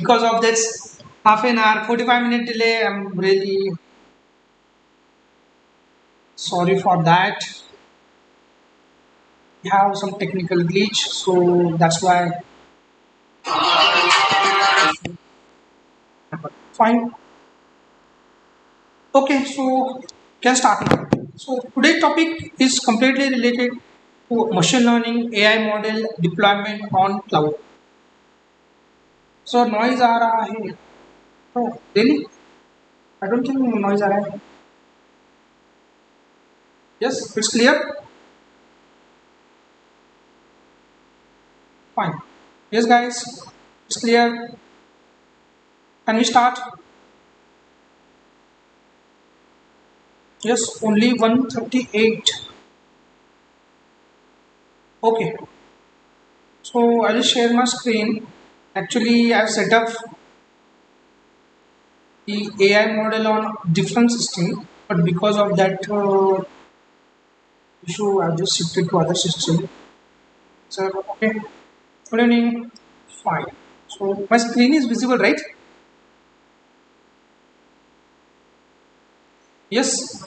because of this half an hour 45-minute delay. I'm really sorry for that. We have some technical glitch, so that's why. Fine. Okay, so can start now. So today's topic is completely related to machine learning AI model deployment on cloud. So noise आ रहा है. Oh, really? I don't think noise आ रहा है. Yes, it's clear. Fine. Yes, guys, it's clear. Can we start? Yes, only 138. Okay. So I will share my screen. Actually, I've set up the AI model on different system, but because of that issue, I've just shifted to other system. So okay. Good evening. Fine. So my screen is visible, right? Yes.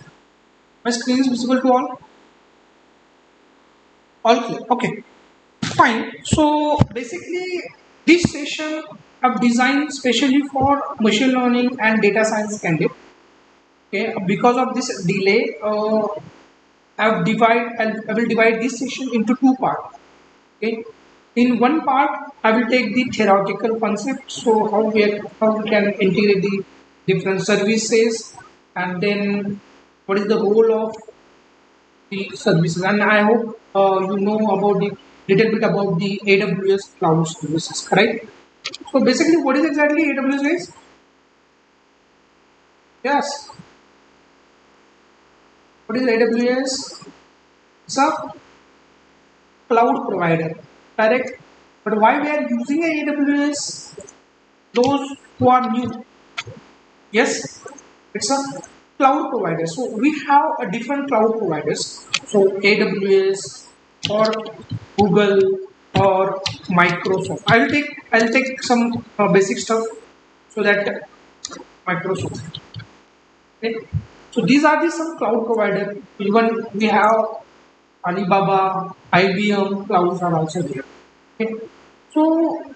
My screen is visible to all. All clear. Okay. Fine. So basically, this session I've designed specially for machine learning and data science candidate. Okay. Because of this delay, I will divide this session into two parts. Okay. In one part, I will take the theoretical concept. So how we can integrate the different services, and then what is the role of the services. And I hope you know about the little bit about the AWS cloud services, correct? So basically, what is exactly AWS is? Yes. What is AWS? It's a cloud provider, correct? But why we are using AWS? Those who are new, yes, it's a cloud provider. So we have a different cloud providers. So AWS or Google or Microsoft. I'll take some basic stuff so that Microsoft. Okay. So these are the some cloud provider. Even we have Alibaba, IBM clouds are also there. Okay. So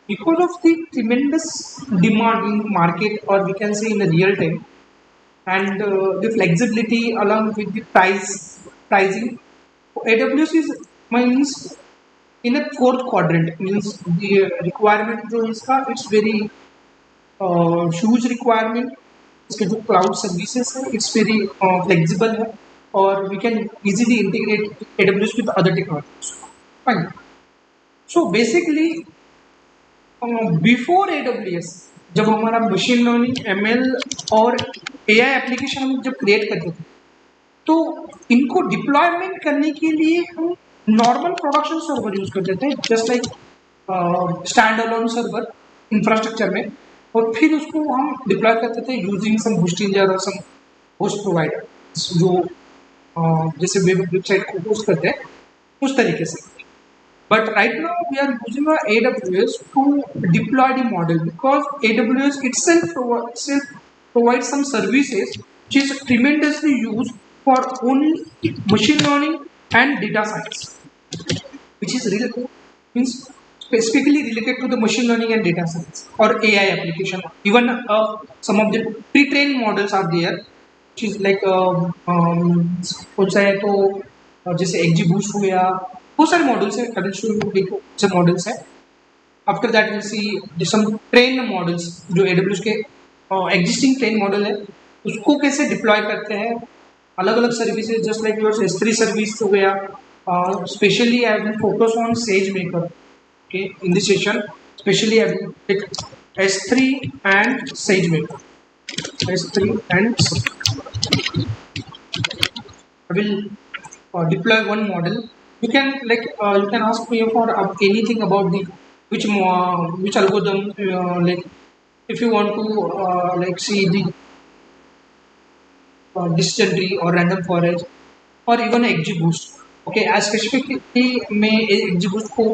because of the tremendous demand in market, or we can say in the real time, and the flexibility along with the pricing, AWS is means in a fourth quadrant, means the requirement जो इसका it's very huge requirement. इसके जो cloud services है it's very flexible है, और we can easily integrate AWS with other technologies. Fine. So basically before AWS जब हमारा machine learning ML और AI एप्लीकेशन हम जब क्रिएट करते थे, तो इनको डिप्लॉयमेंट करने के लिए हम नॉर्मल प्रोडक्शन सर्वर यूज करते थे, just like stand alone server infrastructure में, और फिर उसको हम डिप्लॉय करते थे यूजिंग सम होस्टिंजर और सम होस्ट प्रोवाइडर जो जैसे वेबसाइट को होस्ट करते हैं उस तरीके से. But right now we are using our AWS to deploy the model, because AWS itself provides some services which is tremendously used for only machine learning and data science, which is means specifically related to the machine learning and data science or AI application. Even some of the pre-trained models are there, which is like कौन सा है तो जैसे XGBoost हो गया, बहुत सारे models हैं. आई विल शो यू देखो से मॉडल्स हैं. After that will see some train models जो AWS के एग्जिस्टिंग ट्रेन मॉडल है उसको कैसे डिप्लॉय करते हैं अलग अलग services, just like your S3 service हो गया. Specially I will focus on SageMaker. Okay, in this session specially I will take S3 and SageMaker. S3 and I will deploy one model. You can you can ask me for anything about the which algorithm, like if you want to like see the decision tree or random forest or even XGBoost. Okay, as specifically मैं XGBoost को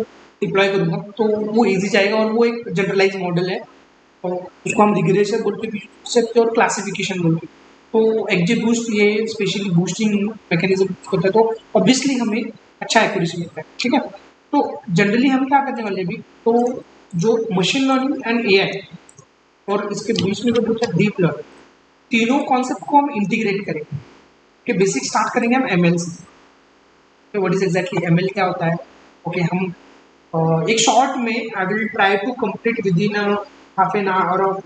deploy करूँगा तो वो easy जाएगा, और वो एक generalise model है तो उसको हम रिग्रेसर बोल के भी यूज कर सकते हैं और क्लासिफिकेशन बोल के। तो एक्जिबूस्ट ये स्पेशली बूस्टिंग मैकेनिज्म होता है, तो ऑब्वियसली हमें अच्छा एक्यूरेसी मिलता है, ठीक है। तो जनरली हम क्या करने वाले भी, तो जो मशीन लर्निंग एंड एआई और इसके बीच में जो होता है डीप लर्निंग, तीनों कॉन्सेप्ट को हम इंटीग्रेट करेंगे। कि बेसिक स्टार्ट करेंगे हम एमएल से। व्हाट इज एग्जैक्टली एमएल क्या होता है? ओके, हम एक शॉर्ट में I will try to complete within half an hour और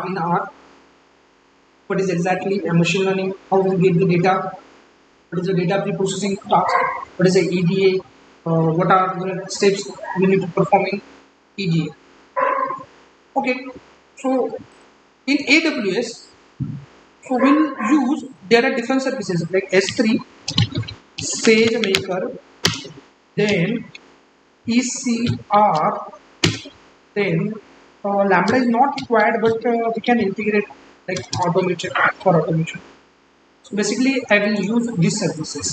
in hour what is exactly a machine learning, how we get the data, what is the data pre-processing task, what is the EDA, what are the steps we need to perform in EDA. Okay, so in AWS, so we'll use, there are different services like S3, SageMaker, then ECR, then Lambda is not required, but we can integrate like automation for automation. So basically, I will use these services.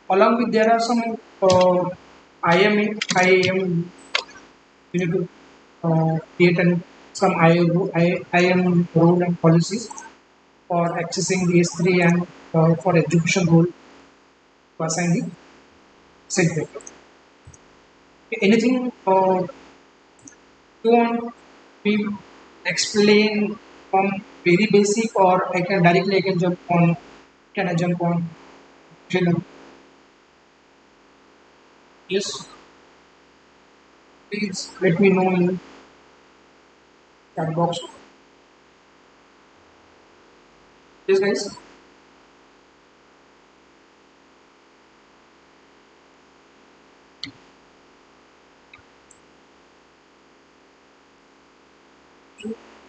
Along with there are some IAM. We need to create some IAM role and policies for accessing the S3 and for execution role to assign the set vector. Anything you want me explain from very basic, or I can jump on. Can I jump on? Yes. Please let me know in chat box. Yes, guys.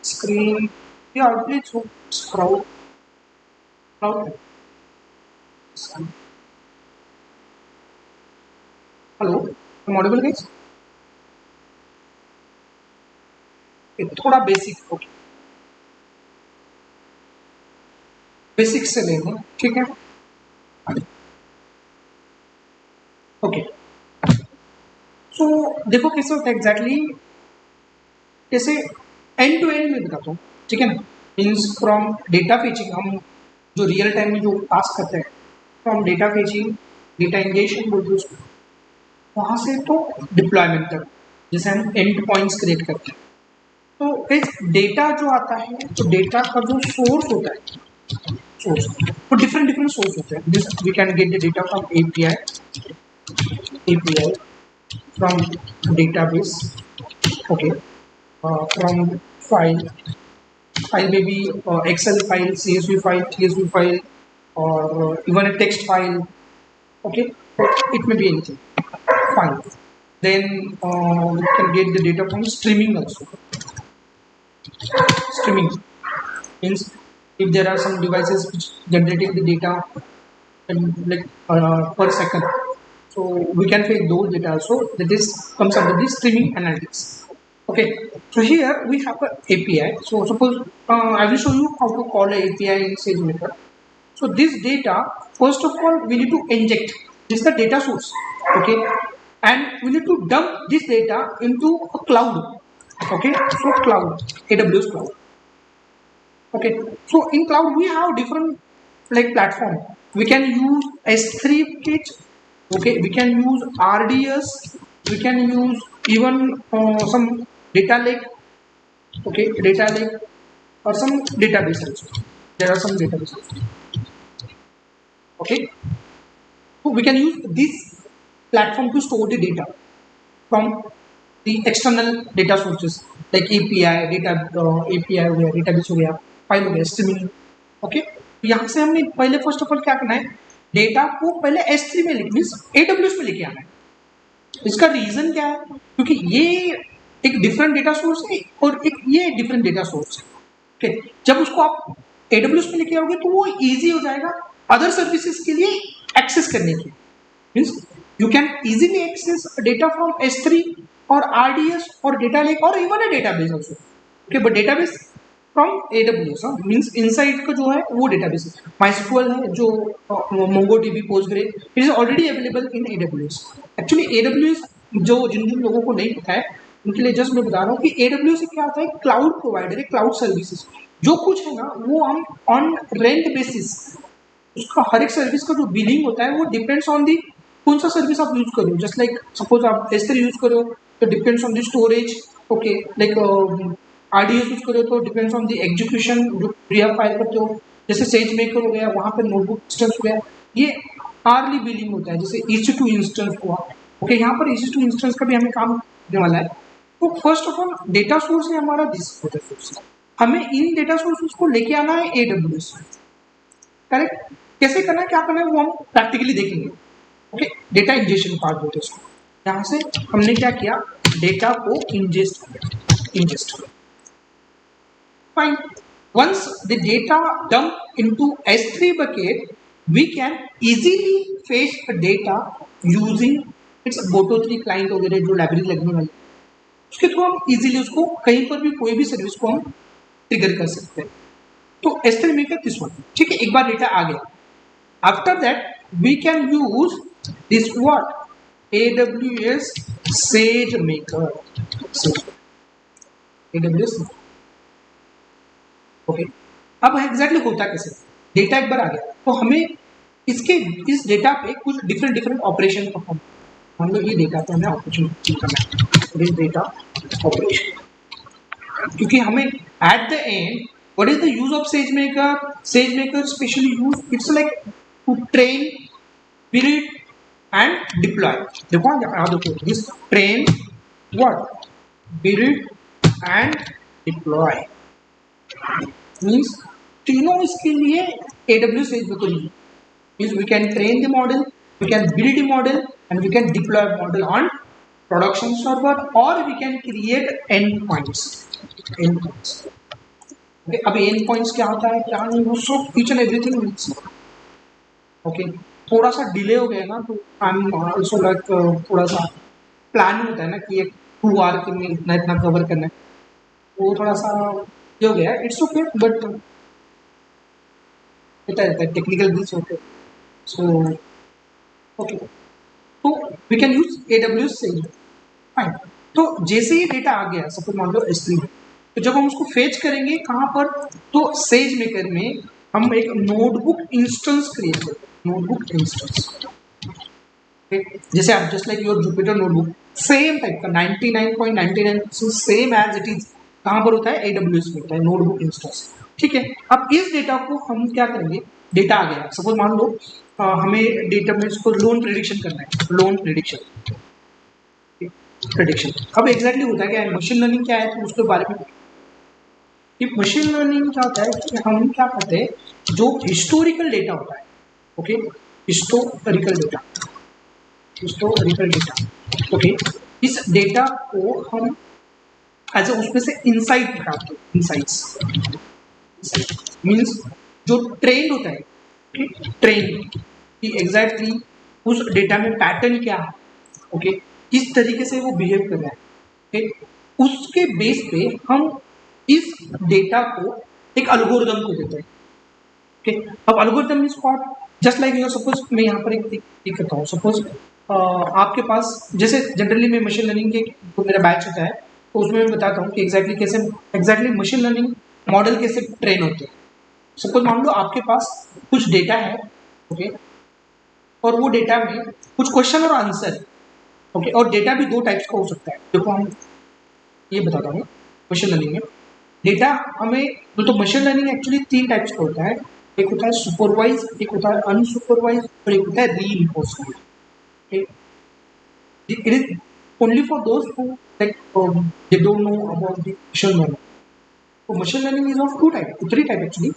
Screen. Yeah, please scroll. Scroll. Hello. I'm audible, guys. थोड़ा basic, okay, basic से लेंगे, ठीक है। Okay, सो देखो कैसे होता है exactly, कैसे एंड टू एंड में बताता हूँ, ठीक है ना। मीन्स फ्रॉम डेटा फेचिंग, हम जो रियल टाइम में जो टास्क करते हैं, from data fetching, data injection बोलते हैं उसको, वहाँ से तो डिप्लॉयमेंट तक, जैसे हम एंड पॉइंट्स क्रिएट करते हैं। तो इस डेटा जो आता है, तो डेटा का जो सोर्स होता है, source, तो डिफरेंट डिफरेंट सोर्स होते हैं। This we can get the data from API from database, okay, from file, file may be Excel file, CSV file, TSV file, or even a text file, okay, it may be anything, fine. Then we can get the data from streaming also. Streaming means if there are some devices which generating the data and like per second, so we can take those data also, that is comes under the streaming analytics. Okay, so here we have an API. So suppose I will show you how to call an API in SageMaker. So this data, first of all, we need to inject. This is the data source. Okay, and we need to dump this data into a cloud. Okay, so cloud, AWS cloud. Okay, so in cloud we have different like platform. We can use S3 kit. Okay, we can use RDS. We can use even some data lake. Okay, data lake or some database also. There are some databases. Okay, so we can use this platform to store the data from the external data sources like API, API हो गया, database हो गया, file हो गया, streaming. Okay, तो यहाँ से हमने पहले फर्स्ट ऑफ ऑल क्या करना है, डेटा को पहले S3 में लिख मीन्स AWS में लेके आना है। इसका रीजन क्या है, क्योंकि ये एक डिफरेंट डेटा सोर्स है और एक ये डिफरेंट डेटा सोर्स है। ओके, जब उसको आप AWS में लेके आओगे तो वो इजी हो जाएगा अदर सर्विसेज के लिए एक्सेस करने की। Means you can easily access data from S3 or RDS or data lake or even a database also. Okay, but database from AWS means inside का जो है वो database है। MySQL है जो MongoDB, Postgre, it is already available in AWS. Actually AWS जो जिन जिन लोगों को नहीं पता है, उनके लिए जस्ट मैं बता रहा हूँ कि AWS से क्या होता है, क्लाउड प्रोवाइडर है, क्लाउड सर्विसेज जो कुछ है ना वो हम ऑन रेंट बेसिस, उसका हर एक सर्विस का जो बिलिंग होता है वो डिपेंड्स ऑन दी कौन सा सर्विस आप यूज करो। जस्ट लाइक सपोज आप S3 यूज करो तो depends on the storage, okay, like RDS use करो तो डिपेंड्स ऑन दी एग्जीक्यूशन जो प्रिया फाइल करते हो, जैसे सेज मेकर हो गया वहाँ पर नोटबुक इंस्टेंस हो गया, ये आर्ली बिलिंग होता है, जैसे EC2 इंस्टेंस हुआ, ओके, यहाँ पर EC2 इंस्टेंस का भी हमें काम करने वाला है। तो first of all data source है हमारा दिस डेटा सोर्स, हमें इन डेटा सोर्सेज को लेके आना है AWS, करेक्ट। कैसे करना है, क्या करना है वो हम प्रैक्टिकली देखेंगे, ओके। डेटा इंजेक्शन पार्ट बोलते हैं इसको। यहाँ से हमने क्या किया, डेटा को इंजेस्ट किया, ingest, fine. once the data dump into S3 bucket we can easily fetch the data using its boto3 client वगैरह जो लाइब्रेरी लगने वाली, उसके थ्रू हम इजीली उसको कहीं पर भी कोई भी सर्विस को हम ट्रिगर कर सकते हैं। तो S3 मेकर दिस वन, ठीक है, एक बार डेटा आ गया, after that we can use this what AWS SageMaker, AWS, okay. अब एग्जैक्टली होता कैसे, डेटा एक बार आ गया तो हमें इसके इस डेटा पे कुछ डिफरेंट डिफरेंट ऑपरेशन परफॉर्म, मान लो ये डेटा पे हमें ऑपरेशन करना है, दिस डेटा ऑपरेशन, क्योंकि हमें at the end what is the use of SageMaker, SageMaker specially use it's like to train, build and deploy. देखो यहाँ देखो this train what, build and deploy means तीनों इसके लिए AWS SageMaker use, means we can train the model, we can build the model and we can deploy model on production server or we can create endpoints, endpoints, okay। अब endpoints क्या होता है क्या नहीं, वो सब each and everything means, okay। थोड़ा सा डिले हो गया ना तो आई एम ऑल्सो लाइक थोड़ा सा प्लान होता है ना कि एक 2 आवर के में इतना इतना कवर करना है, वो थोड़ा सा ये हो गया, इट्स ओके, बट होता है टेक्निकल ग्लिच होते हैं, सो ओके। तो वी कैन यूज AWS से, फाइन। तो जैसे ही डेटा आ गया सपोज मान लो S3 में, तो जब हम उसको फेच करेंगे कहाँ पर, तो सेज मेकर में हम एक नोटबुक इंस्टेंस क्रिएट करते हैं, नोटबुक इंस्टेंस, जैसे आप just like your Jupyter notebook same type का 99.99% सेम एज इट इज कहाँ पर होता है, AWS में होता है नोटबुक इंस्टेंस, ठीक है। अब इस डेटा को हम क्या करेंगे, डेटा आ गया सपोज मान लो हमें डेटा में इसको लोन प्रिडिक्शन करना है, लोन प्रिडिक्शन, प्रिडिक्शन अब एग्जैक्टली होता है क्या है, मशीन लर्निंग क्या है तो उसके बारे में, कि मशीन लर्निंग क्या होता है कि हम क्या करते हैं, जो हिस्टोरिकल डेटा होता है, okay, historical data, historical data, okay, इस डेटा को हम एज उसमें से इंसाइट निकालते हैं, इंसाइट्स मीन्स जो ट्रेंड होता है, ट्रेंड कि एग्जैक्टली उस डेटा में पैटर्न क्या है, ओके, किस तरीके से वो बिहेव कर रहा है, ठीक, उसके बेस पे हम इस डेटा को एक एल्गोरिथम को देते हैं, ठीक। अब algorithm means what, just like you suppose मैं यहाँ पर एक करता हूँ, सपोज आपके पास जैसे जनरली मैं मशीन लर्निंग के जो मेरा बैच होता है तो उसमें मैं बताता हूँ कि एग्जैक्टली कैसे एग्जैक्टली मशीन लर्निंग मॉडल कैसे ट्रेन होते हैं। सपोज मान लो आपके पास कुछ डेटा है, ओके, और वो डेटा में कुछ क्वेश्चन और आंसर, ओके, और डेटा भी 2 टाइप्स का हो सकता है। देखो हम ये बताता हूँ, मशीन लर्निंग में डेटा हमें तो मशीन लर्निंग एक्चुअली 3 टाइप्स का होता है, एक होता है सुपरवाइज, एक होता है अनसुपरवाइज और एक होता है reinforcement, it is only for those who like they don't know about the machine learning. So machine learning is of 2 types, 3 types actually: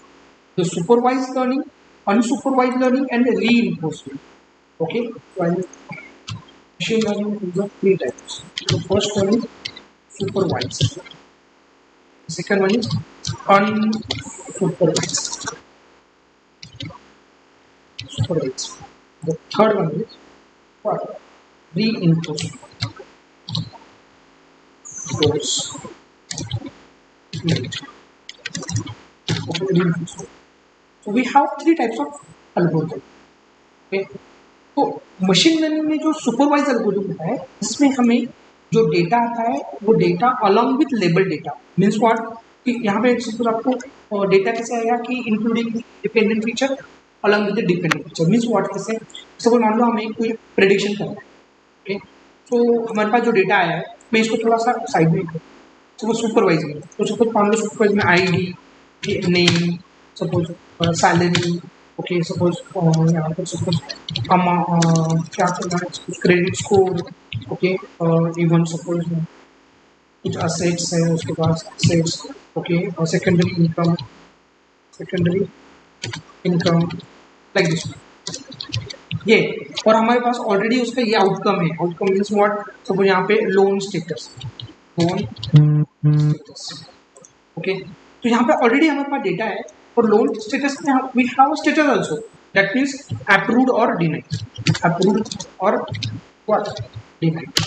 the supervised learning, unsupervised learning, and reinforcement. Okay, so machine learning is of 3 types. The first one is supervised. The second one is unsupervised. Supervised. The third one is what? Reinforcement. Force. So we have 3 types of algorithm. Okay. तो machine learning में जो supervise algorithm होता है इसमें हमें जो data आता है वो data along with label data means what कि यहाँ पे सपोज आपको डेटा कैसे आएगा कि including dependent feature along with dependent feature means what कैसे सपोज मान लो हमें कोई प्रेडिक्शन करना है ओके तो हमारे पास जो डेटा आया है मैं इसको थोड़ा सा साइड में सपोज सुपरवाइज में तो सपोज मान लो सुपरवाइज में ID name suppose salary okay suppose यहाँ पर सपोज हम क्या करना है credit score okay even suppose कुछ असेट्स है उसके पास असेट्स ओके और सेकेंडरी इनकम लाइक दिस ये और हमारे पास ऑलरेडी उसका ये आउटकम है आउटकम मीन्स व्हाट सपोज यहाँ पे लोन स्टेटस ओके तो यहाँ पे ऑलरेडी हमारे पास डेटा है और लोन स्टेटस में we have status also that means approved और डिनाइड अप्रूव्ड और what denied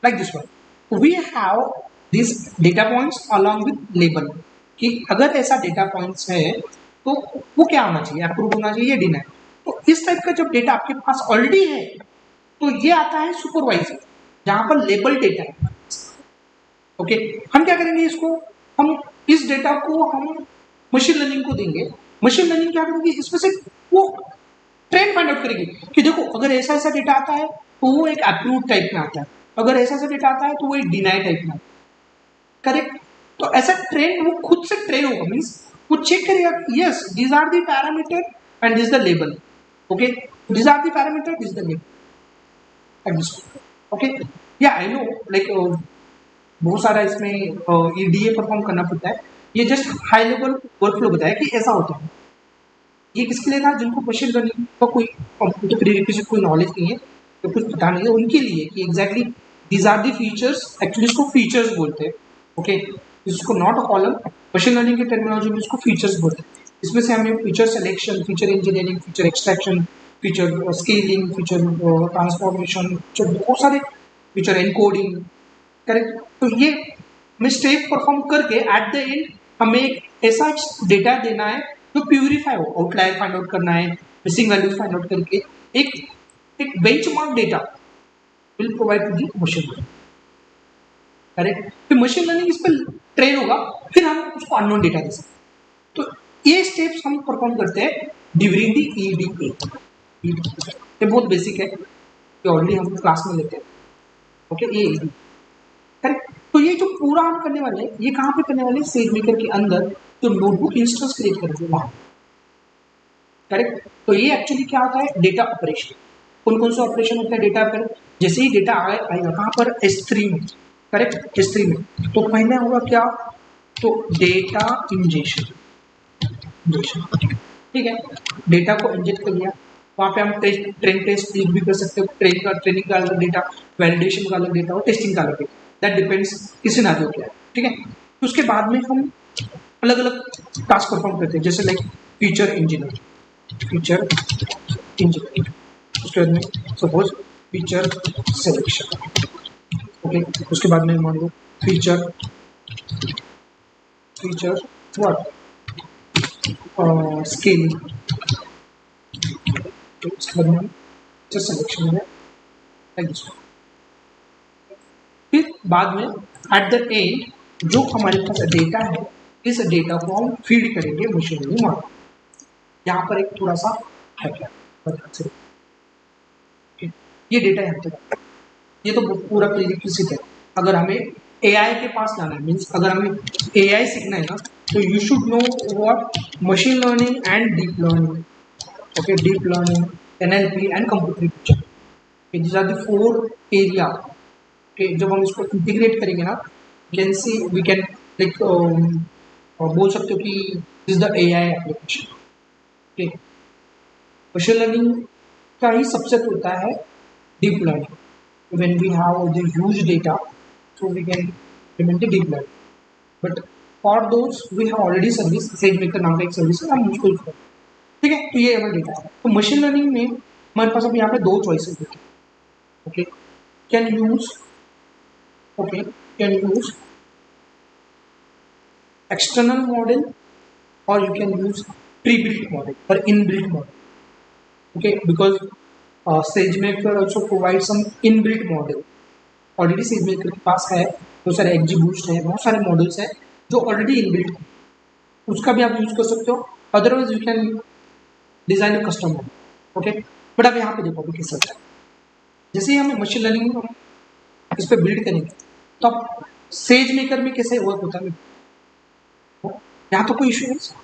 like this one we have this data points along with label कि अगर ऐसा डेटा पॉइंट्स है तो वो क्या होना चाहिए अप्रूव होना चाहिए डिनाइड तो इस टाइप का जब डेटा आपके पास ऑलरेडी है तो ये आता है सुपरवाइजर जहां पर लेबल डेटा है ओके हम क्या करेंगे इसको हम इस डेटा को हम मशीन लर्निंग को देंगे मशीन लर्निंग क्या करेगी इसमें से वो ट्रेंड फाइंड आउट करेगी कि देखो अगर ऐसा ऐसा डेटा आता है तो वो एक अप्रूव टाइप में आता है अगर ऐसा ऐसा डेटा आता है तो वो एक डिनाई टाइप में आता है करेक्ट तो ऐसा ट्रेन वो खुद से ट्रेन होगा मीन्स वो चेक करेगा yes these are the parameter and this the label okay these are the parameter this the label okay या आई नो लाइक बहुत सारा इसमें ईडीए परफॉर्म करना पड़ता है ये जस्ट हाई लेवल वर्कफ्लो बताया कि ऐसा होता है ये किसके लिए था जिनको मशीन लर्निंग का कोई कंप्यूटर प्रीरिक्विजिट कोई नॉलेज नहीं है तो कुछ पता नहीं है उनके लिए कि exactly these are the features actually इसको फीचर्स बोलते हैं ओके इसको not a column machine learning की टर्मिनोलॉजी में इसको फीचर्स बोलते हैं इसमें से हमें feature selection feature engineering feature extraction feature scaling feature transformation बहुत सारे फीचर एनकोडिंग करेक्ट तो ये मिस्टेक परफॉर्म करके एट द एंड हमें एक ऐसा डेटा देना है जो प्यूरिफाई हो आउटलायर फाइंड आउट करना है मिसिंग वैल्यूज फाइंड आउट करके एक benchmark data will provide to the machine learning correct फिर मशीन लर्निंग इस पर ट्रेन होगा फिर हम उसको अननोन डेटा दे सकते तो ये स्टेप्स हम परफॉर्म करते हैं ड्यूरिंग दी ईडीए ये बहुत बेसिक है ये ऑलरेडी हम क्लास में लेते हैं ओके ये ईडी करेक्ट तो ये जो पूरा हम करने वाले हैं ये कहाँ पे करने वाले हैं सेजमेकर के अंदर जो नोटबुक इंस्टेंस क्रिएट करेंगे वहां करेक्ट तो ये एक्चुअली क्या होता है डेटा ऑपरेशन कौन कौन से ऑपरेशन होता है डेटा पर जैसे ही डेटा आएगा कहाँ पर S3 में करेक्ट S3 में तो पहले होगा क्या तो डेटा इंजेक्शन ठीक है डेटा को इंजेक्ट कर लिया वहाँ पे हम ट्रेन टेस्ट भी कर सकते हो ट्रेनिंग का अलग डेटा वैलिडेशन का अलग डेटा और टेस्टिंग का अलग डेटा दैट डिपेंड्स किसी ना जो क्या है ठीक है तो उसके बाद में हम अलग अलग टास्क परफॉर्म करते हैं जैसे लाइक फीचर इंजीनियरिंग उसके बाद में सपोज फीचर सिलेक्शन ओके उसके बाद में मान लो फीचर व्हाट स्केलिंग उसके बाद में फीचर सिलेक्शन है लाइक दिस फिर बाद में एट द एंड जो हमारे पास डेटा है इस डेटा को हम फीड करेंगे मशीन लर्निंग मॉडल यहाँ पर एक थोड़ा सा है क्या ये डेटा यहाँ पे ये तो पूरा प्रीरिक्विजिट है अगर हमें एआई के पास जाना है मीन्स अगर हमें एआई सीखना है ना तो you should know what machine learning and deep learning okay deep learning NLP and computer vision these are the 4 area कि जब हम इसको इंटीग्रेट करेंगे ना can see we can like बोल सकते हो कि this the AI application okay machine learning का ही सबसेट होता है deep learning when we have the huge data so we can implement the deep learning but for those we have already service SageMaker नाम का एक service है हम उसको यूज करते हैं ठीक है तो ये हमारा डेटा है तो मशीन लर्निंग में हमारे पास अब यहाँ पे 2 चॉइसेस होती है okay can use okay you can use external model or you can use pre-built model or inbuilt model okay because SageMaker also provides some inbuilt model already says maker के पास है, बहुत सारे एग्जीबूस्ट है, बहुत सारे मॉडल्स हैं जो ऑलरेडी इनबिल्ट, उसका भी आप यूज कर सकते हो। Otherwise you can design a custom model, okay. But अब यहाँ पे देखो अभी कैसा होता है, जैसे ही हमें मशीन लर्निंग इस पर बिल्ड करेंगे तो अब सेज मेकर में कैसे वर्क होता है, यहाँ तो कोई इशू नहीं सर,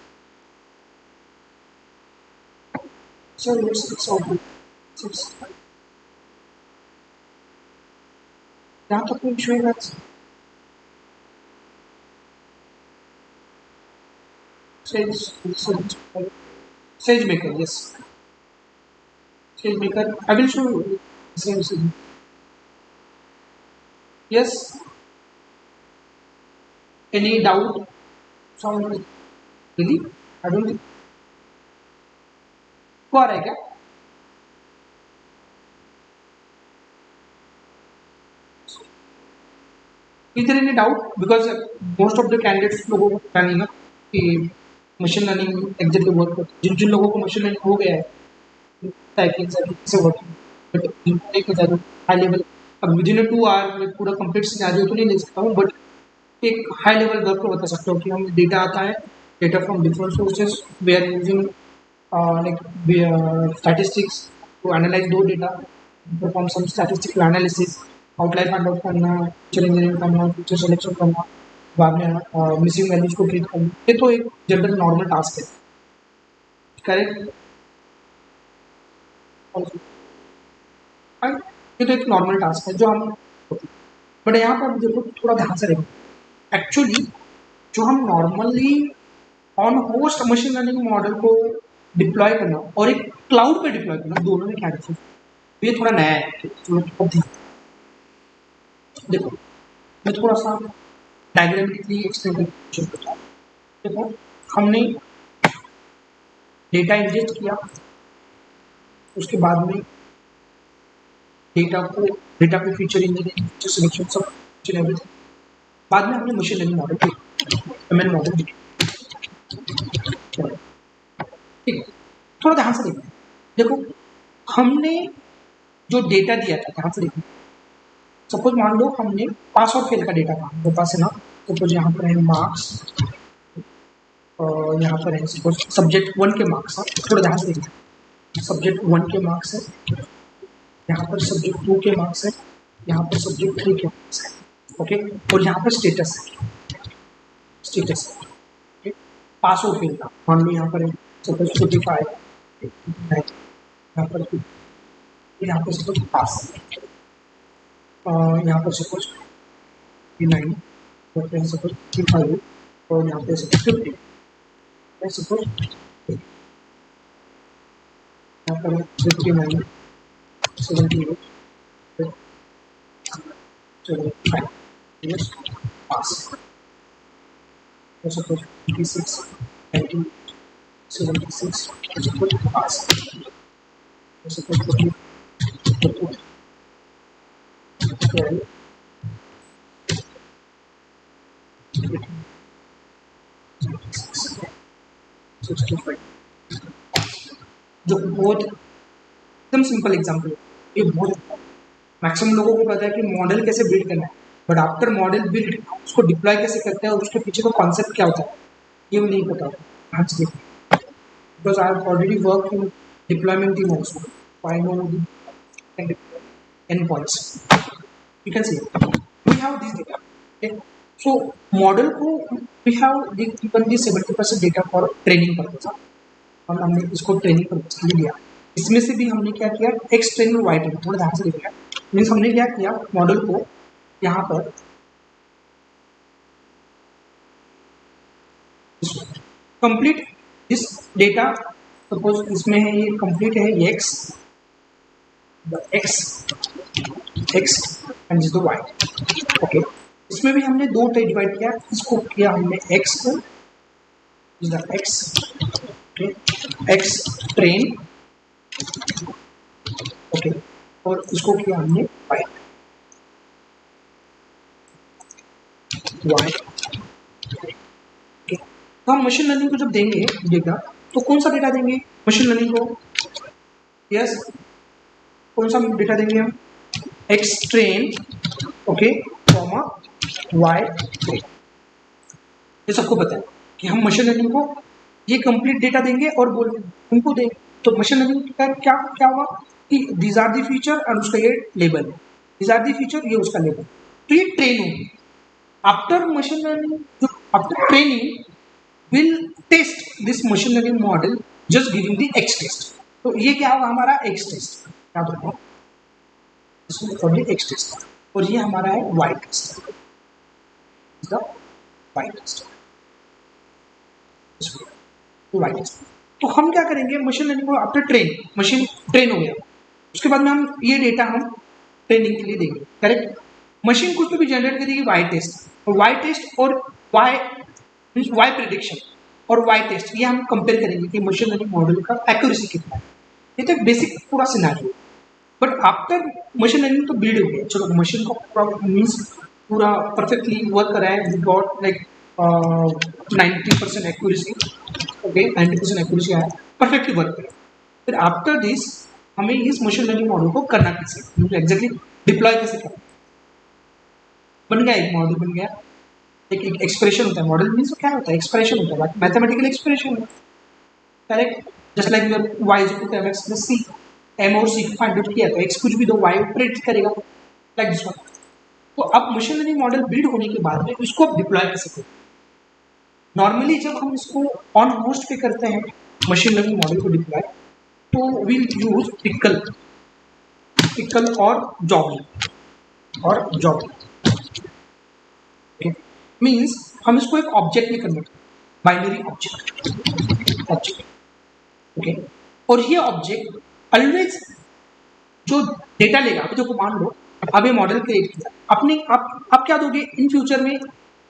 यहाँ तो कोई इशू है। Sage maker, yes. Sage maker, I will show you. Same. Yes. Any doubt? Sound really? I don't think. को आ रहा है क्या? Is there any doubt? Because most of the candidates लोगों को पता नहीं ना कि मशीन लर्निंग एग्जैक्टली वर्क करता है। जिन जिन लोगों को मशीन लर्निंग हो गया है टाइपिंग से वर्किंग, बट इनको एक हाई लेवल, अब विदिन अ 2 आवर में पूरा कंप्लीट सिनेरियो तो नहीं ले सकता हूँ, बट एक हाई लेवल वर्क को बता सकता हूँ कि हमें डेटा आता है, data from different sources, we are using like statistics to analyze those data, perform some statistical analysis, outline find out करना, फीचर इंजीनियरिंग करना, फीचर सिलेक्शन करना, बाद में मिसिंग वैल्यूज को ट्रीट करना, ये तो एक जनरल नॉर्मल टास्क है, करेक्ट। ये तो एक नॉर्मल टास्क है जो हम, बट यहाँ पर देखो थोड़ा ध्यान से देखो, एक्चुअली जो हम normally on host machine learning model को डिप्लॉय करना और एक क्लाउड पे डिप्लॉय करना, दोनों में क्या डिफरेंस, ये थोड़ा नया है। देखो मैं थोड़ा सा डायग्रामेटिकली एक्सप्लेन करता हूँ। देखो हमने डेटा इंजेक्ट किया, उसके बाद में data pay feature engineering, feature selection, सब एवरीथिंग, बाद में हमने machine learning model ML model ठीक है। थोड़ा ध्यान से देखो, देखो हमने जो डेटा दिया था, ध्यान से देखो, सपोज मान लो हमने पास और फेल का डेटा था हमारे पास है ना, सपोज यहाँ पर है मार्क्स और यहाँ पर है सपोज सब्जेक्ट 1 के मार्क्स है, थोड़ा ध्यान से देखो, सब्जेक्ट 1 के मार्क्स है, यहाँ पर सब्जेक्ट 2 के मार्क्स है, यहाँ पर सब्जेक्ट 3 के मार्क्स है, ओके, और यहाँ पर स्टेटस है, पास और फेल का, मान लो यहाँ पर है सपोज 45, यहाँ पर सपोज पास, यहाँ पर सपोज 9, और यहाँ सपोज 5, और यहाँ पे सपोज 50, सपोज यहाँ पर 59, 78, 75, yes, pass, suppose 56, 90, 76, suppose pass, suppose 40, 12, 65, जो बहुत एकदम सिंपल एग्जाम्पल है, ये बहुत मैक्सिमम लोगों को पता है कि मॉडल कैसे बिल्ड करना है, बट आफ्टर मॉडल बिल्ड उसको डिप्लॉय कैसे करते हैं और उसके पीछे का कॉन्सेप्ट क्या होता है ये नहीं पता होता आज देखो, because I have already work in deployment team also, I know the end points, you can see we have this data, okay. So model को we have given the 70% data for training purpose, और हमने इसको training purpose के लिए लिया, इसमें से भी हमने क्या किया, एक्स ट्रेन और वाई ट्रेन, थोड़ा ध्यान से देखिए, मीन्स हमने क्या किया, मॉडल को यहाँ पर कंप्लीट दिस डेटा, सपोज इसमें है ये कंप्लीट है ये X and this the Y, okay. इसमें भी हमने दो डिवाइड किया, इसको किया हमने एक्स को, is the x, okay, x train, okay, और इसको किया हमने वाई, तो हम मशीन लर्निंग को जब देंगे डेटा, तो कौन सा डेटा देंगे मशीन लर्निंग को, यस, कौन सा डेटा देंगे हम, X train okay, comma Y train. ये सबको पता है कि हम मशीन लर्निंग को ये कंप्लीट डेटा देंगे और बोल उनको देंगे, तो मशीन लर्निंग का क्या क्या हुआ कि दीज आर दी फीचर और उसका ये लेबल है, दीज आर दी फीचर, ये उसका लेबल, तो ये ट्रेन होगी। After machine learning, after training will test this machine learning model just giving the X test. तो ये क्या होगा हमारा एक्स टेस्ट, क्या होगा इसमें एक्स टेस्ट, और ये हमारा है Y test, Y test, Y test. तो हम क्या करेंगे मशीन लर्निंग को आफ्टर ट्रेन, मशीन ट्रेन हो गया, उसके बाद में हम ये डेटा हम ट्रेनिंग के लिए देंगे, करेक्ट। मशीन कुछ तो भी जनरेट करेगी वाई टेस्ट, और वाई टेस्ट और वाई वाई प्रिडिक्शन और वाई टेस्ट, ये हम कंपेयर करेंगे कि मशीन लर्निंग मॉडल का एक्यूरेसी कितना है। ये तो बेसिक पूरा scenario, but after machine learning तो बिल्ड हो गया, चलो मशीन को पूरा मीन्स पूरा परफेक्टली वर्क करा है, we got like 90% accuracy, okay 90% accuracy आया, परफेक्टली वर्क करा। फिर आफ्टर दिस हमें इस मशीन लर्निंग मॉडल को करना कैसे, मतलब एग्जैक्टली डिप्लॉय कैसे करना। बन गया, एक मॉडल बन गया, एक एक्सप्रेशन होता है, मॉडल मीन्स क्या होता है, एक्सप्रेशन होता है, मैथमेटिकल एक्सप्रेशन है, correct. Just like your y is equal to mx plus c, m और c को फाइंड आउट किया तो x कुछ भी दो y प्रिडिक्ट करेगा, लाइक दिस वन। तो अब मशीन लर्निंग मॉडल बिल्ड होने के बाद में इसको आप डिप्लॉय कैसे करें। नॉर्मली जब हम इसको ऑन होस्ट पे करते हैं मशीन लर्निंग मॉडल को डिप्लॉय, तो विल यूज पिकल, पिकल और जॉब, ओके। मीन्स हम इसको एक ऑब्जेक्ट में कन्वर्ट करें, बाइनरी ऑब्जेक्ट, ओके। और ये ऑब्जेक्ट ऑलवेज जो डेटा लेगा, अभी देखो मान लो अब ये मॉडल क्रिएट किया, अपने आप क्या दोगे इन फ्यूचर में,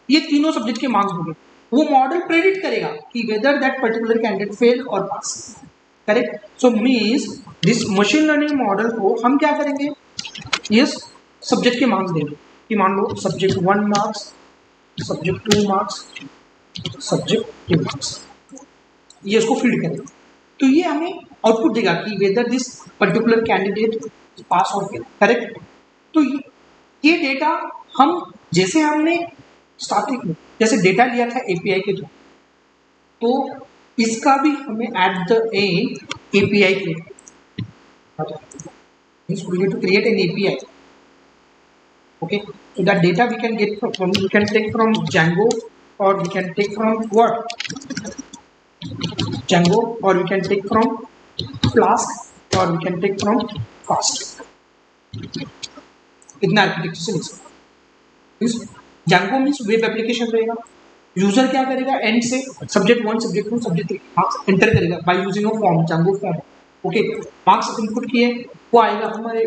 ये तीनों सब्जेक्ट के मार्क्स दोगे, वो मॉडल प्रेडिक्ट करेगा कि whether that particular candidate fail और pass, correct. So means this machine learning model को हम क्या करेंगे, ये सब्जेक्ट के मार्क्स देंगे कि मान लो subject 1 marks, subject 2 marks, subject 2 marks, ये इसको फीड करेंगे, तो ये हमें आउटपुट देगा कि whether this particular candidate pass और फेल, करेक्ट। तो ये डेटा हम जैसे हमने स्टार्टिंग में जैसे डेटा लिया था एपीआई के थ्रू, तो इसका भी हमें at the and API create to create an API, okay, so that data we can get from we can take from Django, or we can take from what, Django, or we can take from Flask, or we can take from Fast, इतना architecture से नहीं सकता। Django means web application रहेगा, user क्या करेगा end से subject 1 subject 2 subject 3 marks enter करेगा by using a form, Django form, okay. Marks input किए, वो आएगा हमारे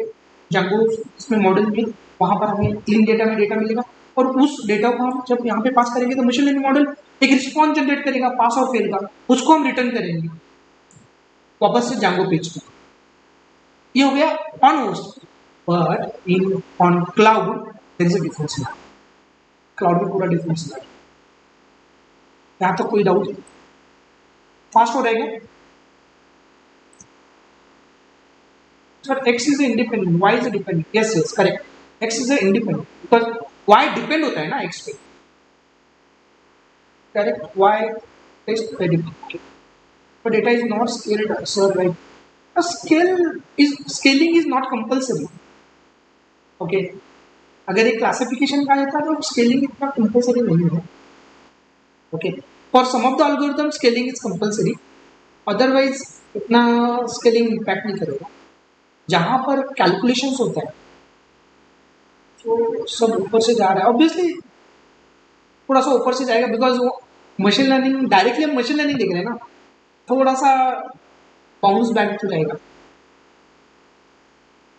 Django इसमें मॉडल में, वहां पर हमें क्लीन डेटा में डेटा मिलेगा, और उस डेटा को हम जब यहाँ पे पास करेंगे तो मशीन लर्निंग मॉडल एक रिस्पॉन्स जनरेट करेगा पास और फेल का, उसको हम रिटर्न करेंगे वापस से Django पेज पे। ये हो गया on host, but in on cloud there is a difference, cloud में पूरा डिफरेंस है, यहाँ तक कोई डाउट, फास्ट हो रहेगा। Sir, X is independent, Y is dependent. Yes, yes, correct. X is independent because Y depend होता है ना X पे, correct. Y is dependent. But data is not scaled, sir, right? A scaling is not compulsory. Okay. अगर एक classification का रहता तो scaling इतना कंपल्सरी नहीं है, okay. For some of the algorithm scaling is compulsory, otherwise इतना स्केलिंग इम्पैक्ट नहीं करेगा। जहां पर कैलकुलेशंस होता है तो सब ऊपर से जा रहा है, ऑब्वियसली थोड़ा सा ऊपर से जाएगा, बिकॉज वो मशीन लर्निंग डायरेक्टली हम मशीन लर्निंग देख रहे हैं ना, थोड़ा सा बाउंस बैक हो जाएगा,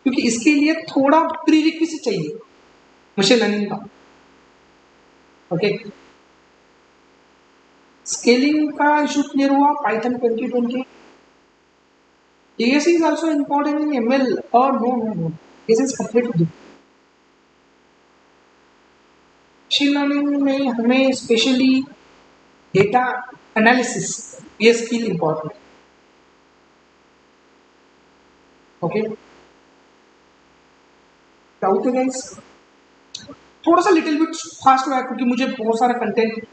क्योंकि इसके लिए थोड़ा प्रीरिक्विजिट चाहिए मशीन लर्निंग का, ओके। स्केलिंग का इशू क्लियर हुआ, Python 2020, DSC is also important in ML, or no, this is completely different। Machine learning में हमें स्पेशली डेटा एनालिसिस ये स्किल इंपॉर्टेंट है, ओके। डाउट है गाइस, थोड़ा सा लिटिल बिट फास्ट हुआ है क्योंकि मुझे बहुत सारा कंटेंट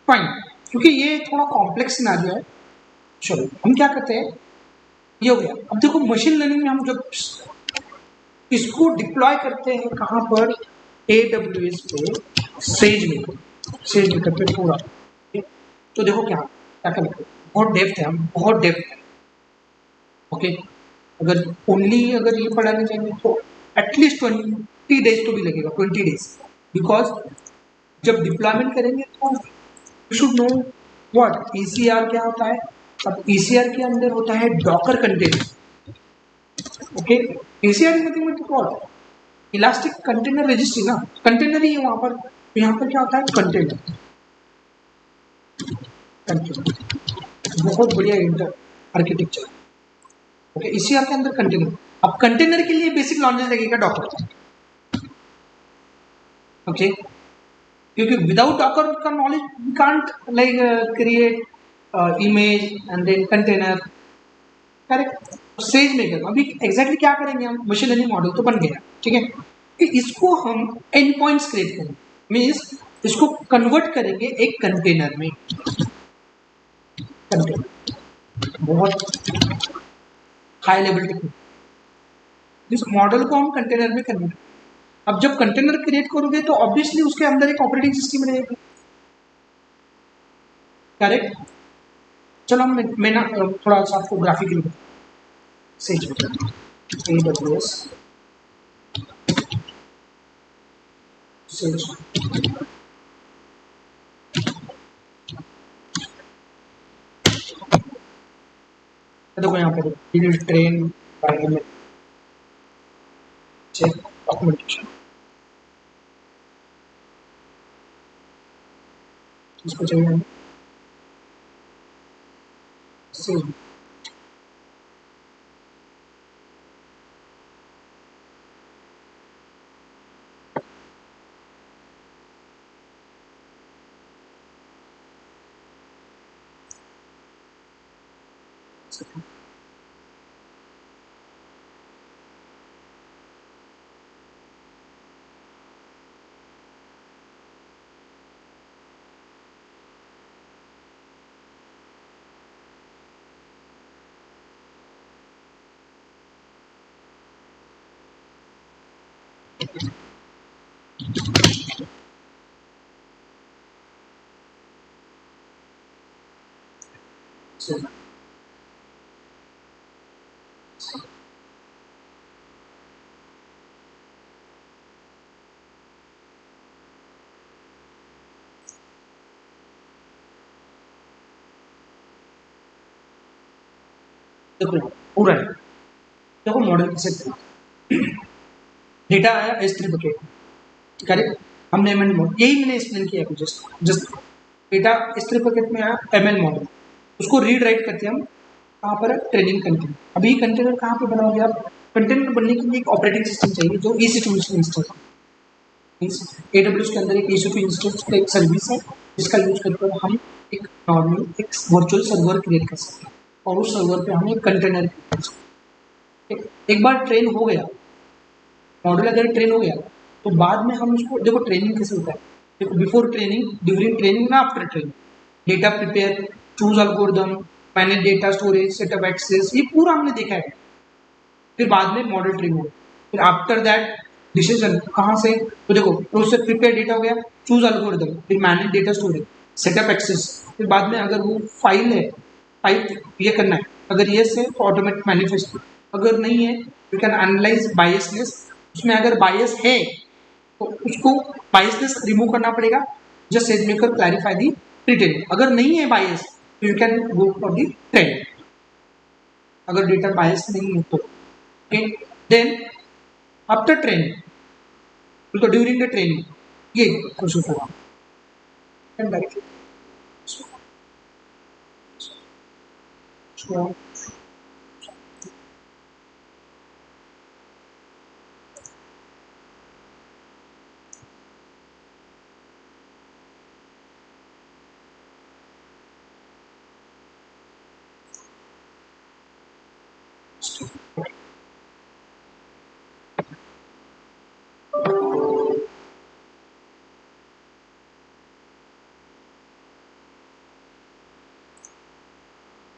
फाइन, क्योंकि ये थोड़ा कॉम्प्लेक्स सिनेरियो है। चलो हम क्या करते हैं, ये हो गया। अब देखो मशीन लर्निंग में हम जब इसको डिप्लॉय करते हैं कहाँ पर, AWS पे सेज में करते हैं पूरा। तो देखो क्या क्या क्या लगता है, बहुत डेप्थ है, हम बहुत डेप्थ है। ओके, अगर ओनली अगर ये पढ़ाने जाएंगे तो एटलीस्ट 20 डेज तो भी लगेगा, 20 डेज। बिकॉज जब डिप्लॉयमेंट करेंगे तो you should know what ECR क्या होता है। अब ECR के अंदर होता है Docker container. Okay, ECR is nothing but what, elastic container registry ना, कंटेनर ही है वहां पर। तो यहाँ पर क्या होता है, कंटेनर। कंटेनर बहुत बढ़िया इंटर आर्किटेक्चर। ओके, ECR के अंदर कंटेनर। अब कंटेनर के लिए बेसिक नॉलेज लगेगा डॉकर। ओके, क्योंकि विदाउट डॉकर का knowledge we can't like create image and then container. Correct, sage में कर अभी एग्जैक्टली क्या करेंगे हम, मशीन लर्निंग मॉडल तो बन गया, ठीक है। कि इसको हम एंड पॉइंट्स क्रिएट करेंगे, मीन्स इसको कन्वर्ट करेंगे एक कंटेनर में। कंटेनर बहुत हाई लेवल टेक्निक। इस मॉडल को हम कंटेनर में कन्वर्ट, अब जब कंटेनर क्रिएट करोगे तो ऑब्वियसली उसके अंदर एक ऑपरेटिंग सिस्टम रहेगा। करेक्ट, चलो मैं ना थोड़ा सा आपको ग्राफिकली सेज बताता हूँ। AWS सेज, देखो यहाँ पे build train by check documentation, इसको चाहिए हमें सेज। देखो पूरा है, देखो मॉडल कैसे डेटा आया S3 बकेट। करेक्ट, हमने एमएल मॉडल, यही मैंने एक्सप्लेन किया अभी just just data S3 bucket में आया ML मॉडल, उसको रीड राइट करते हैं हम कहाँ पर, ट्रेनिंग कंटेनर। अभी कंटेनर कहाँ पे बनाओगे आप, कंटेनर बनने के लिए एक ऑपरेटिंग सिस्टम चाहिए जो EC2 इंस्टेंस, मीन्स AWS के अंदर एक EC2 इंस्टेंस का एक सर्विस है जिसका यूज करके हम एक नॉर्मल एक वर्चुअल सर्वर क्रिएट कर सकते हैं और उस सर्वर पे हम एक कंटेनर क्रिएट कर सकते हैं। एक बार ट्रेन हो गया मॉडल, अगर ट्रेन हो गया तो बाद में हम उसको, देखो ट्रेनिंग कैसे होता है, देखो बिफोर ट्रेनिंग, ड्यूरिंग ट्रेनिंग ना after training, data prepare, choose algorithm, manage data storage, setup access, ये पूरा हमने देखा है। फिर बाद में मॉडल ट्रेन हो, फिर आफ्टर दैट डिसीजन कहाँ से, तो देखो प्रोसेस प्रिपेयर डेटा हो गया, चूज एल्गोरिदम, फिर manage data storage, setup access, फिर बाद में अगर वो फाइल है, फाइल ये करना है, अगर यस है तो ऑटोमेटिक मैनिफेस्ट, अगर नहीं है यू कैन एनालाइज बायसनेस, उसमें अगर बायस है तो उसको बायसनेस रिमूव करना पड़ेगा, जस्ट सेट मेकर क्लैरिफाई दी प्रीटेंड, अगर नहीं है बायस तो you can go for the trend, अगर डेटा बायस नहीं है तो। ओके, देन आफ्टर ट्रेनिंग, तो ड्यूरिंग द ट्रेनिंग ये प्रोसेस होगा एंड डायरेक्टली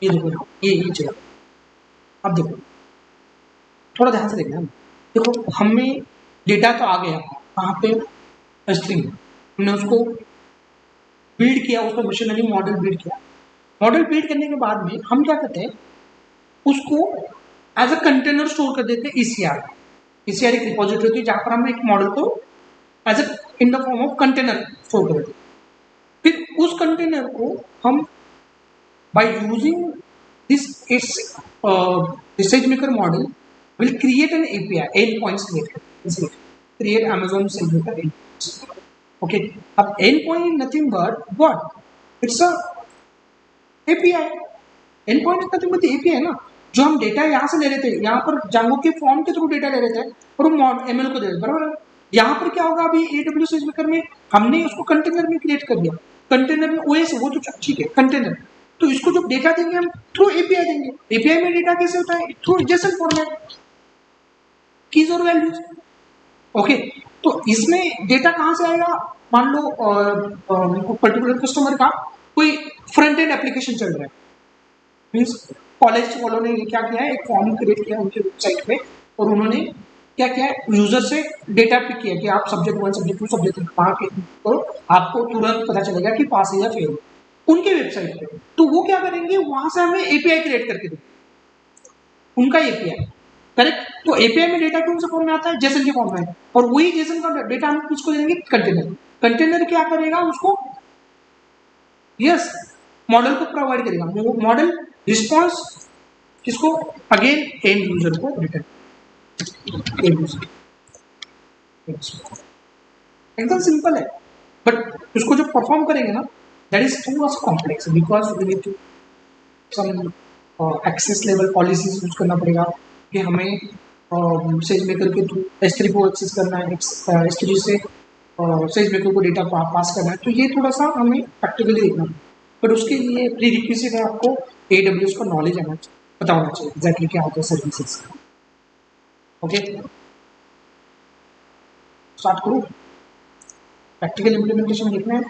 ये देखो ये चला। अब देखो थोड़ा ध्यान से देखना, देखो हमें डेटा तो आ गया कहाँ पे, स्ट्रिंग। हमने उसको बिल्ड किया, उसको मशीन लर्निंग मॉडल बिल्ड किया। मॉडल बिल्ड करने के बाद में हम क्या करते हैं, उसको एज अ कंटेनर स्टोर कर देते हैं ईसीआर। ईसीआर एक रिपोजिटरी होती है जहां पर हम एक मॉडल को as a in the form of container store कर देते हैं। फिर उस कंटेनर को हम by using this it's SageMaker model will create an API, endpoints create Amazon SageMaker endpoints. Okay, अब endpoint is nothing but what? It's a API. endpoint is nothing but the API ना, जो हम data यहाँ से ले रहे थे, यहाँ पर Django के फॉर्म के थ्रू डेटा ले रहे थे और वो ML को दे रहे थे, बराबर है। यहाँ पर क्या होगा, अभी AWS SageMaker में हमने उसको कंटेनर में क्रिएट कर दिया। कंटेनर में OS है वो तो ठीक है कंटेनर, तो इसको जब डेटा देंगे हम थ्रू एपीआई देंगे। एपीआई में डेटा कैसे होता है, थ्रू जेसन फॉर्मेट, कीज और वैल्यूज। ओके, तो इसमें डेटा कहाँ से आएगा, मान लो पर्टिकुलर कस्टमर का कोई फ्रंट एंड एप्लीकेशन चल रहा है, मीन्स कॉलेज वालों ने क्या किया है, एक फॉर्म क्रिएट किया उनके वेबसाइट पे और उन्होंने क्या किया है, यूजर से डेटा पिक किया कि आप सब्जेक्ट 1 सब्जेक्ट 2 सब्जेक्ट 3 पढ़ा के तो आपको तुरंत पता चलेगा कि पास है या फेल उनके वेबसाइट पे। तो वो क्या करेंगे, वहां से हमें एपीआई क्रिएट करके देंगे, उनका एपीआई, करेक्ट। तो एपीआई में डेटा कौन से फॉर्म में आता है, जेसन के फॉर्म में, और वही जेसन का डेटा हम किसको देंगे, कंटेनर। कंटेनर क्या करेगा उसको, यस, मॉडल को प्रोवाइड करेगा। मॉडल रिस्पॉन्स किसको, अगेन एंड यूजर को रिटर्न, एकदम सिंपल है। बट उसको जो परफॉर्म करेंगे ना, that is too much complex because we need to some access level policies use करना पड़ेगा कि हमें SageMaker के थ्रू S3 को एक्सेस करना है, S3 से SageMaker को डेटा पास करना है, तो ये थोड़ा सा हमें प्रैक्टिकली देखना है। बट उसके लिए प्री रिक्विजिट है आपको AWS का नॉलेज आना चाहिए, पता होना चाहिए एग्जैक्टली क्या होता है सर्विसेज। ओके, स्टार्ट करूँ, प्रैक्टिकल इम्प्लीमेंटेशन देखना है।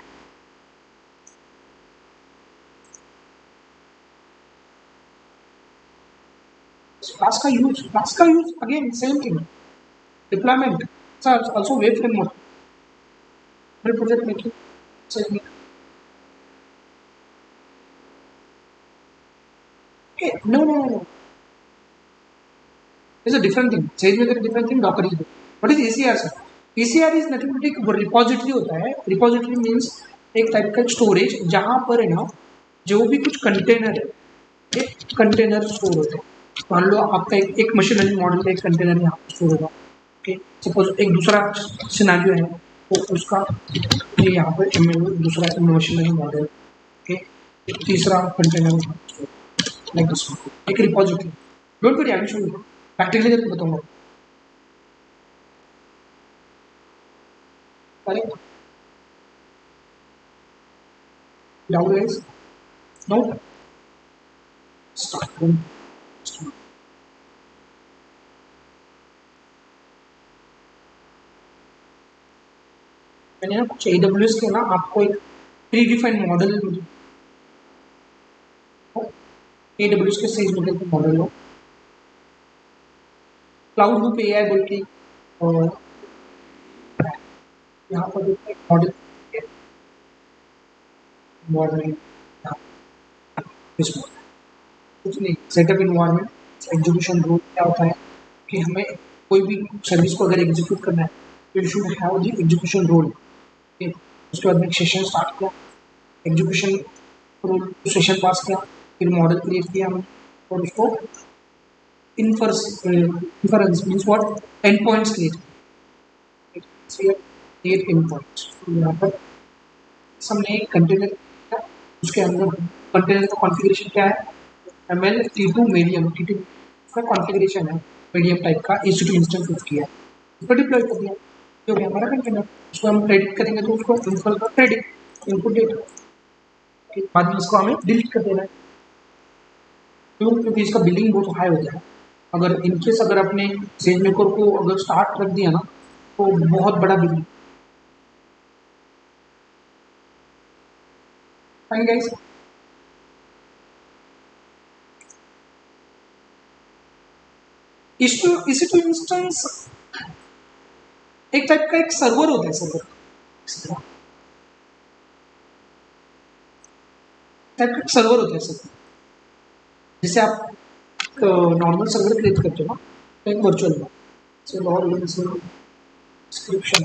क्लास का use again same thing, deployment also web framework, project making, SageMaker। Okay, no. It's a different thing. SageMaker is a different thing. Docker is different. What is ECR, sir? ECR is nothing but एक repository होता है। Repository means एक type का storage जहाँ पर है ना, जो भी कुछ कंटेनर है, एक कंटेनर स्टोर होता है। मान लो आपका एक मशीन लर्निंग मॉडल का एक कंटेनर यहाँ पर स्टोर होगा। ओके, सपोज एक दूसरा सिनेरियो है तो उसका ये यहाँ पर ML दूसरा मशीन लर्निंग मॉडल, ओके, तीसरा कंटेनर लाइक दिस, एक repository. Don't worry, I will show you practically करके बताऊंगा। Correct, doubt guys, no, start. मैंने ना कुछ AWS के ना आपको एक प्री डिफाइंड मॉडल, AWS के SageMaker के मॉडल हो, क्लाउड लूप AI बोल के, और यहाँ पर एक मॉडल कुछ नहीं, सेटअप इन्वायरमेंट, एग्जीक्यूशन रूल क्या होता है कि हमें कोई भी सर्विस को अगर एग्जीक्यूट करना है तो you should have the execution rule. उसके बाद में सेशन स्टार्ट किया, एग्जीक्यूशन रूल सेशन पास किया, फिर मॉडल क्रिएट किया हमने और उसको inference means what, and points create and points. यहाँ पर हमने कंटेनर, उसके अंदर कंटेनर का कॉन्फ़िगरेशन क्या है, ML T2 मीडियम, T2 का कॉन्फ़िगरेशन है मीडियम टाइप का, EC2 इंस्टेंस यूज किया, उसको डिप्लॉय कर दिया, जो कि हमारा कंटेनर, उसको हम प्रेडिक्ट करेंगे तो उसको इनफॉल का प्रेडिक्ट इनपुट डेटा, बाद में इसको हमें डिलीट कर देना है, क्यों, क्योंकि इसका बिलिंग बहुत हाई हो गया है। अगर इनकेस अगर आपने सेज मेकर को अगर स्टार्ट रख दिया ना तो बहुत बड़ा बिजनेस। फाइन गाइस, इसी टू इंस्टेंस एक टाइप का एक सर्वर होता है, सर्वर टाइप का सर्वर होता है सर। जैसे आप नॉर्मल सर्वर क्रिएट करते हो ना, तो एक वर्चुअल है। So log in description,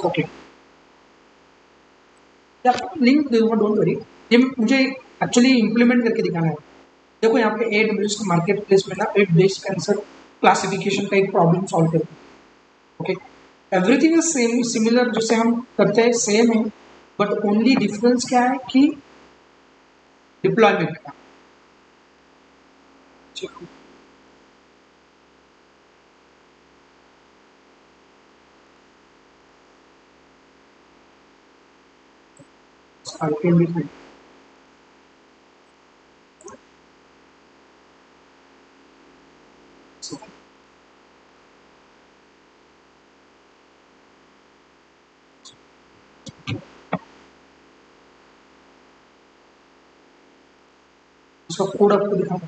okay, link दे दूंगा, डोंट वरी। ये मुझे एक्चुअली इम्प्लीमेंट करके दिखाना है। देखो यहाँ पे AWS मार्केट प्लेस में ना एक बेस्ट कैंसर क्लासिफिकेशन का एक प्रॉब्लम सॉल्व करते हैं। Okay, everything is same, similar जैसे हम करते हैं सेम है, बट ओनली डिफरेंस क्या है कि डिप्लॉयमेंट का। उसका कोड आपको दिखाऊंगा।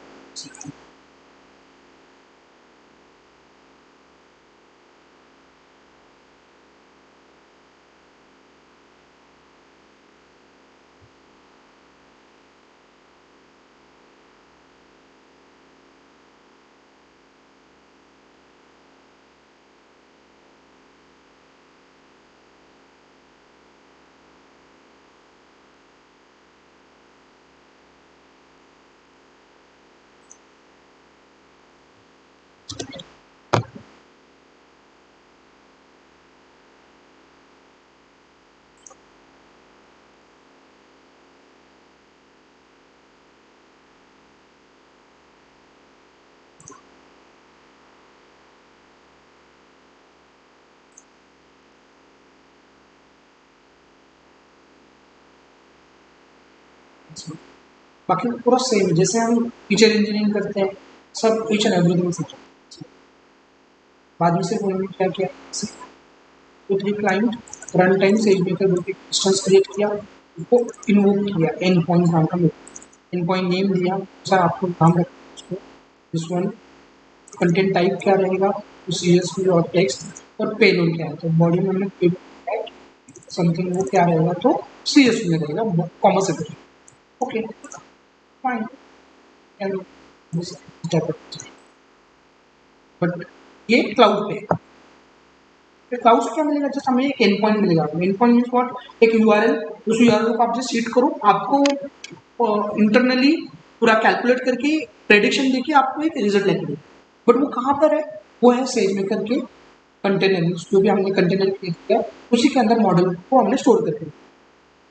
बाकी पूरा सेम, जैसे हम टीचर इंजीनियरिंग करते हैं, सब ईच एंड एवरीथिंग सीखा। बाद में सिर्फ उन्होंने क्या किया, two three client run time SageMaker बोल के इंस्टेंस क्रिएट किया, उसको इन्वोक किया, एंड पॉइंट नाम का एंड पॉइंट नेम दिया, सर आपको नाम रखना उसको, दिस वन कंटेंट टाइप क्या रहेगा, तो CSV और टेक्स्ट, और पेलोड क्या है, तो बॉडी में हमने पेलोड समथिंग वो क्या रहेगा, तो CSV में रहेगा, कॉमा से ओके फाइन, एंड बट ये क्लाउड पे, फिर क्लाउड से क्या मिलेगा, जस्ट हमें एक एंड पॉइंट मिलेगा। एंड पॉइंट मीन्स व्हाट, एक यूआरएल, उस यूआरएल को आप जस्ट सीट करो, आपको इंटरनली पूरा कैलकुलेट करके प्रेडिक्शन देके आपको एक रिजल्ट लेके देगा। बट वो कहाँ पर है, वो है सेज मेकर के कंटेनर, जो भी हमने कंटेनर क्रिएट किया उसी के अंदर मॉडल को हमने स्टोर करके दिया।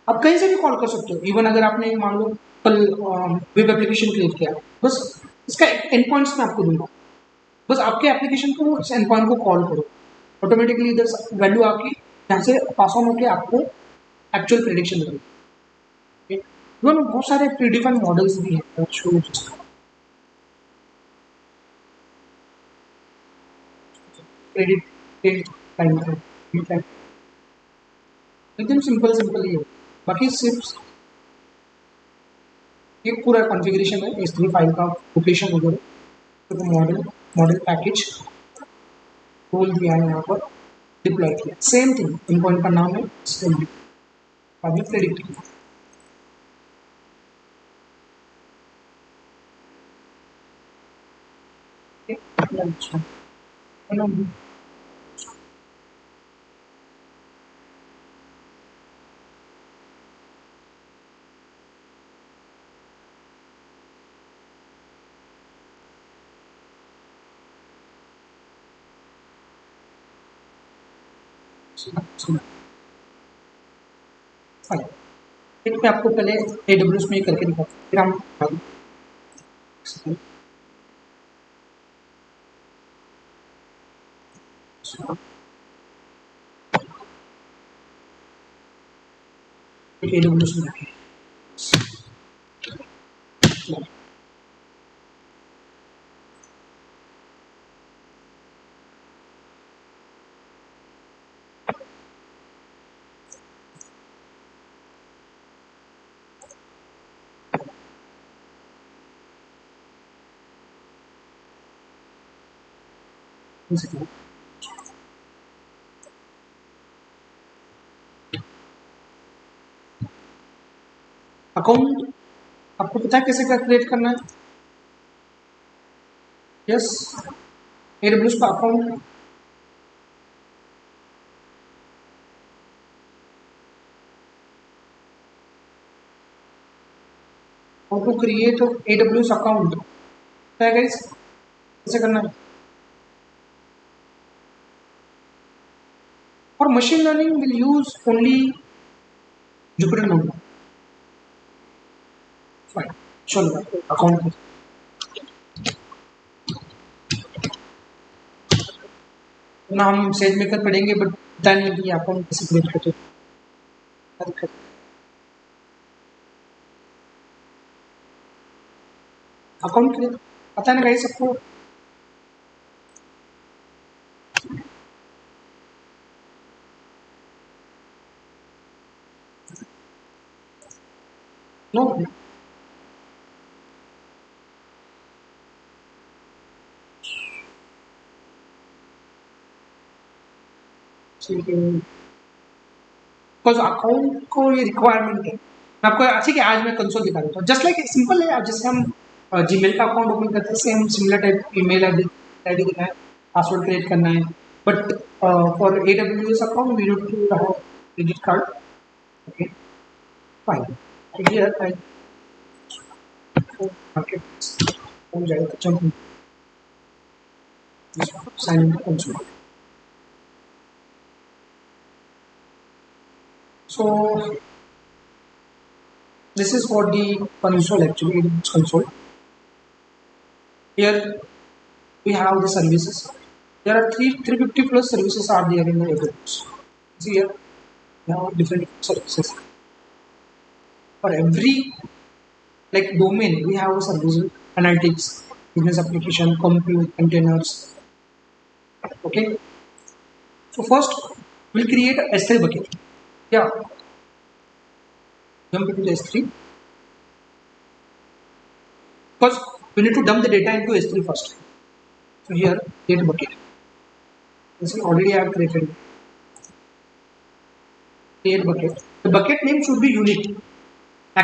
आप कहीं से भी कॉल कर सकते हो, इवन अगर आपने मान लो कल वेब एप्लीकेशन क्रिएट किया, बस इसका एंड पॉइंट्स मैं आपको दूंगा, बस आपके एप्लीकेशन को इस एंड पॉइंट को कॉल करो, ऑटोमेटिकली इधर वैल्यू आपकी यहाँ से पास ऑन होकर आपको एक्चुअल प्रेडिक्शन देगी। इवन बहुत सारे प्रीडिफाइंड मॉडल्स भी हैं, क्रेडिट क्रेडिट टाइम, एकदम सिंपल सिंपल ही है। बाकी सिर्फ एक पूरा कॉन्फ़िगरेशन है, S3 फाइल का लोकेशन वगैरह, तो मॉडल मॉडल पैकेज रोल दिया है यहाँ पर, डिप्लॉय किया, सेम थिंग, इन पॉइंट का नाम है सेम, अभी प्रेडिक्ट किया। अच्छा, फाइन, एक मैं आपको पहले AWS में करके दिखाता हूँ, फिर हम AWS में आके one second. अकाउंट आपको पता है कैसे कैलकुलेट करना है? यस, AWS का account how to create AWS account क्या है गाइस, कैसे करना है? For machine learning, we'll use only Jupyter Notebook. Fine. चलो अकाउंट ना हम सेज मेकर पढ़ेंगे, बट पता नहीं कि अकाउंट कैसे क्रिएट करते हैं। अकाउंट क्रिएट पता है ना गाइस सबको? नो, बिकॉज अकाउंट को ये रिक्वायरमेंट है। मैं आपको ठीक है, आज मैं कंसोल दिखा देता हूँ। जस्ट लाइक सिंपल है, जैसे हम जीमेल का अकाउंट ओपन करते हैं, same similar type email ID देना है, पासवर्ड क्रिएट करना है। But for AWS account we need to have credit card. Okay fine, here I market हो जाएगा, jump sign in console. So this is for the console actually, it's console. Here we have the services. There are 350 plus services are there in the AWS. See here, we have different services. For every like domain, we have services, analytics, business application, compute, containers. Okay. So first, we'll create a S3 bucket. Yeah. Jump into the S3 because we need to dump the data into S3 first. So here, create bucket. This is already I have created. Create bucket. The bucket name should be unique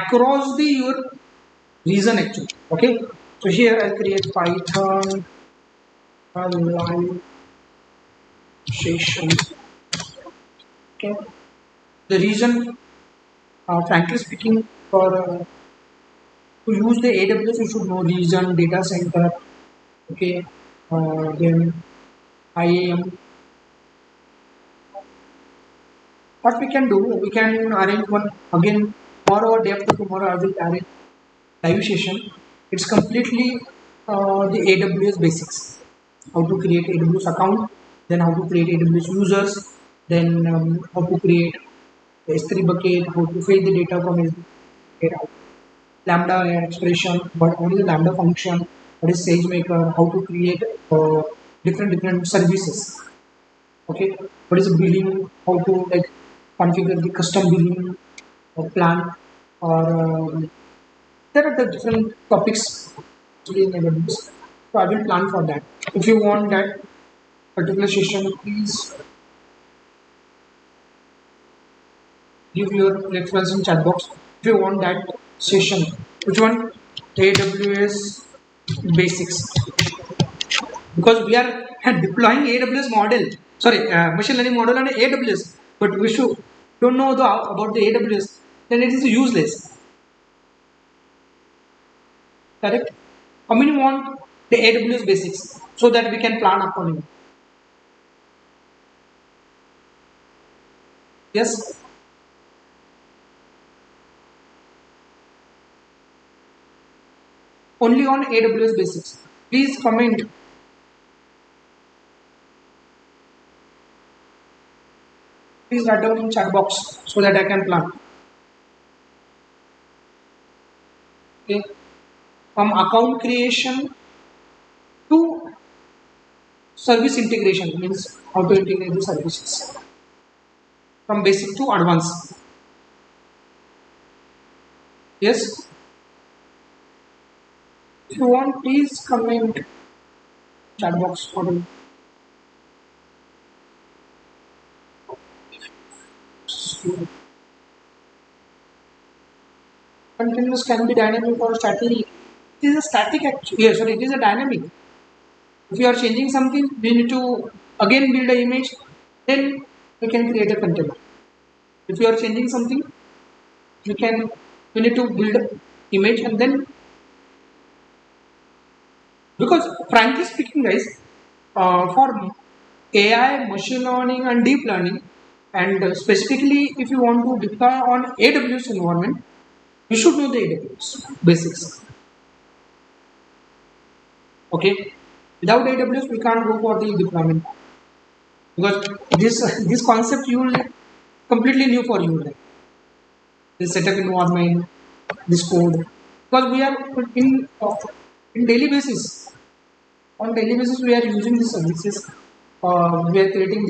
across the your region actually. Okay. So here I'll create Python live session. Okay. The region, frankly speaking, for to use the AWS, you should know region, data center. Okay. Then IAM. What we can do, we can arrange one again tomorrow or day after tomorrow. I will arrange live session. It's completely the AWS basics. How to create AWS account, then how to create AWS users, then how to create S3 bucket, how to feed the data from S3 bucket, Lambda expression, what is the Lambda function, what is SageMaker, how to create different services. Okay, what is the billing, how to like configure the custom billing plan, or there are the different topics actually in AWS. So I will plan for that. If you want that particular session, please give your reference in chat box. If you want that session, which one? AWS basics, because we are deploying AWS model. Sorry, machine learning model on AWS, but we should don't know about the AWS, then it is useless. Correct? How many want the AWS basics so that we can plan accordingly? Yes. Only on AWS basics. Please comment. Please write down in chat box so that I can plan. Okay. From account creation to service integration, means how to integrate the services from basic to advanced. Yes. If you want, please comment chat box. Continuous can be dynamic or static. It is a static actually. Yeah, sorry, it is a dynamic. If you are changing something, we need to again build an image, then we can create a container. If you are changing something, we need to build an image and then, because frankly speaking, guys, for AI, machine learning, and deep learning, and specifically if you want to deploy on AWS environment, you should know the AWS basics. Okay, without AWS, we can't go for the deployment because this concept you will completely new for you, like this setup environment, this code, because we are in daily basis. On daily basis, we are using these services. We are creating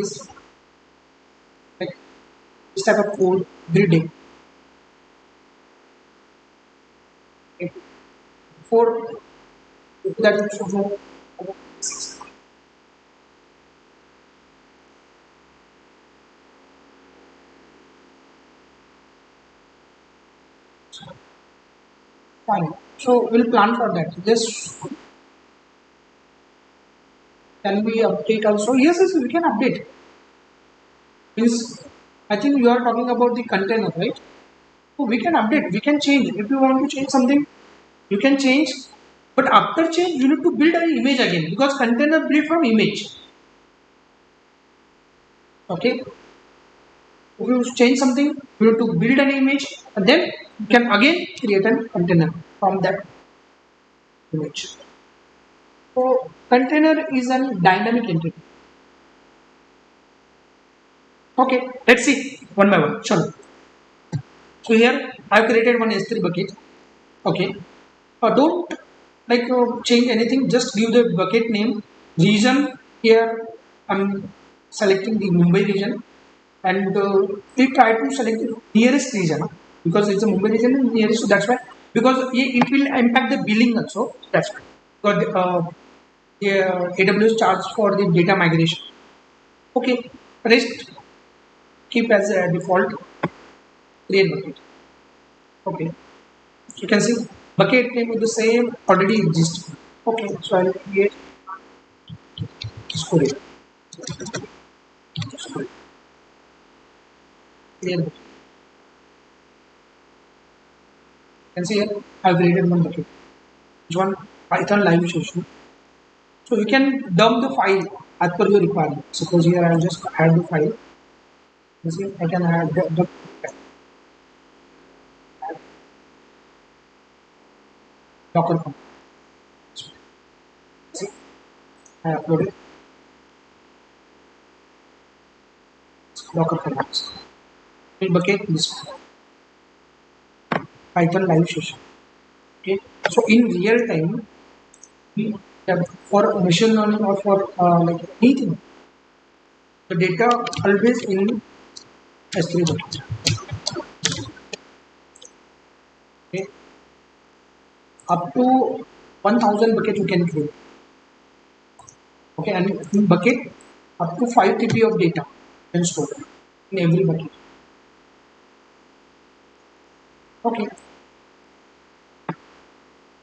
like, this type of code every day. Okay. For that, you should know about basics. Fine. So we'll plan for that. Just can we update also? Yes, yes, we can update. Means I think you are talking about the container, right? So we can update. We can change. If you want to change something, you can change. But after change, you need to build an image again because container built from image. Okay. If you change something, you need to build an image and then you can again create a container from that image. So container is a dynamic entity. Okay, let's see one by one. Sure. So here I've created one S3 bucket. Okay. Don't change anything. Just give the bucket name. Region here. I'm selecting the Mumbai region, and we try to select the nearest region because it's a Mumbai region and nearest. So that's why, because it will impact the billing also. That's why. Because AWS charge for the data migration. Okay. Rest keep as a default. Create bucket. Okay. You can see bucket name is the same already exists. Okay. So I'll create Scodeen. Clear. You can see here I've created one bucket. Which one? Python live session. So you can dump the file as per your requirement. Suppose here I'll just add the file. You see I can add the Docker file. See I uploaded Docker files. In bucket this Python live session. Okay. So in real time, we for machine learning or for anything, the data always in S3 bucket. Okay. Up to 1000 bucket you can create. Okay, and in bucket up to 5 TB of data can store in every bucket. Okay.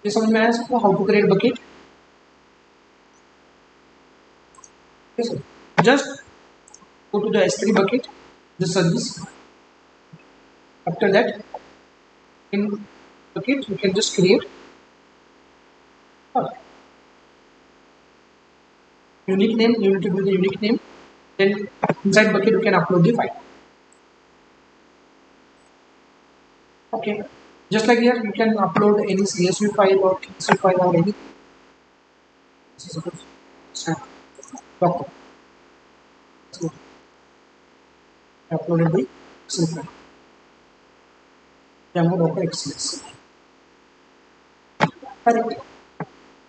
This one may ask how to create bucket. Yes, sir. Just go to the S3 bucket, the service. After that, in bucket you can just create a unique name. You need to do the unique name. Then inside bucket you can upload the file. Okay. Just like here, you can upload any CSV file or TXT file or any. Docker. So, uploaded the Excel file. Django Docker XLS. Correct.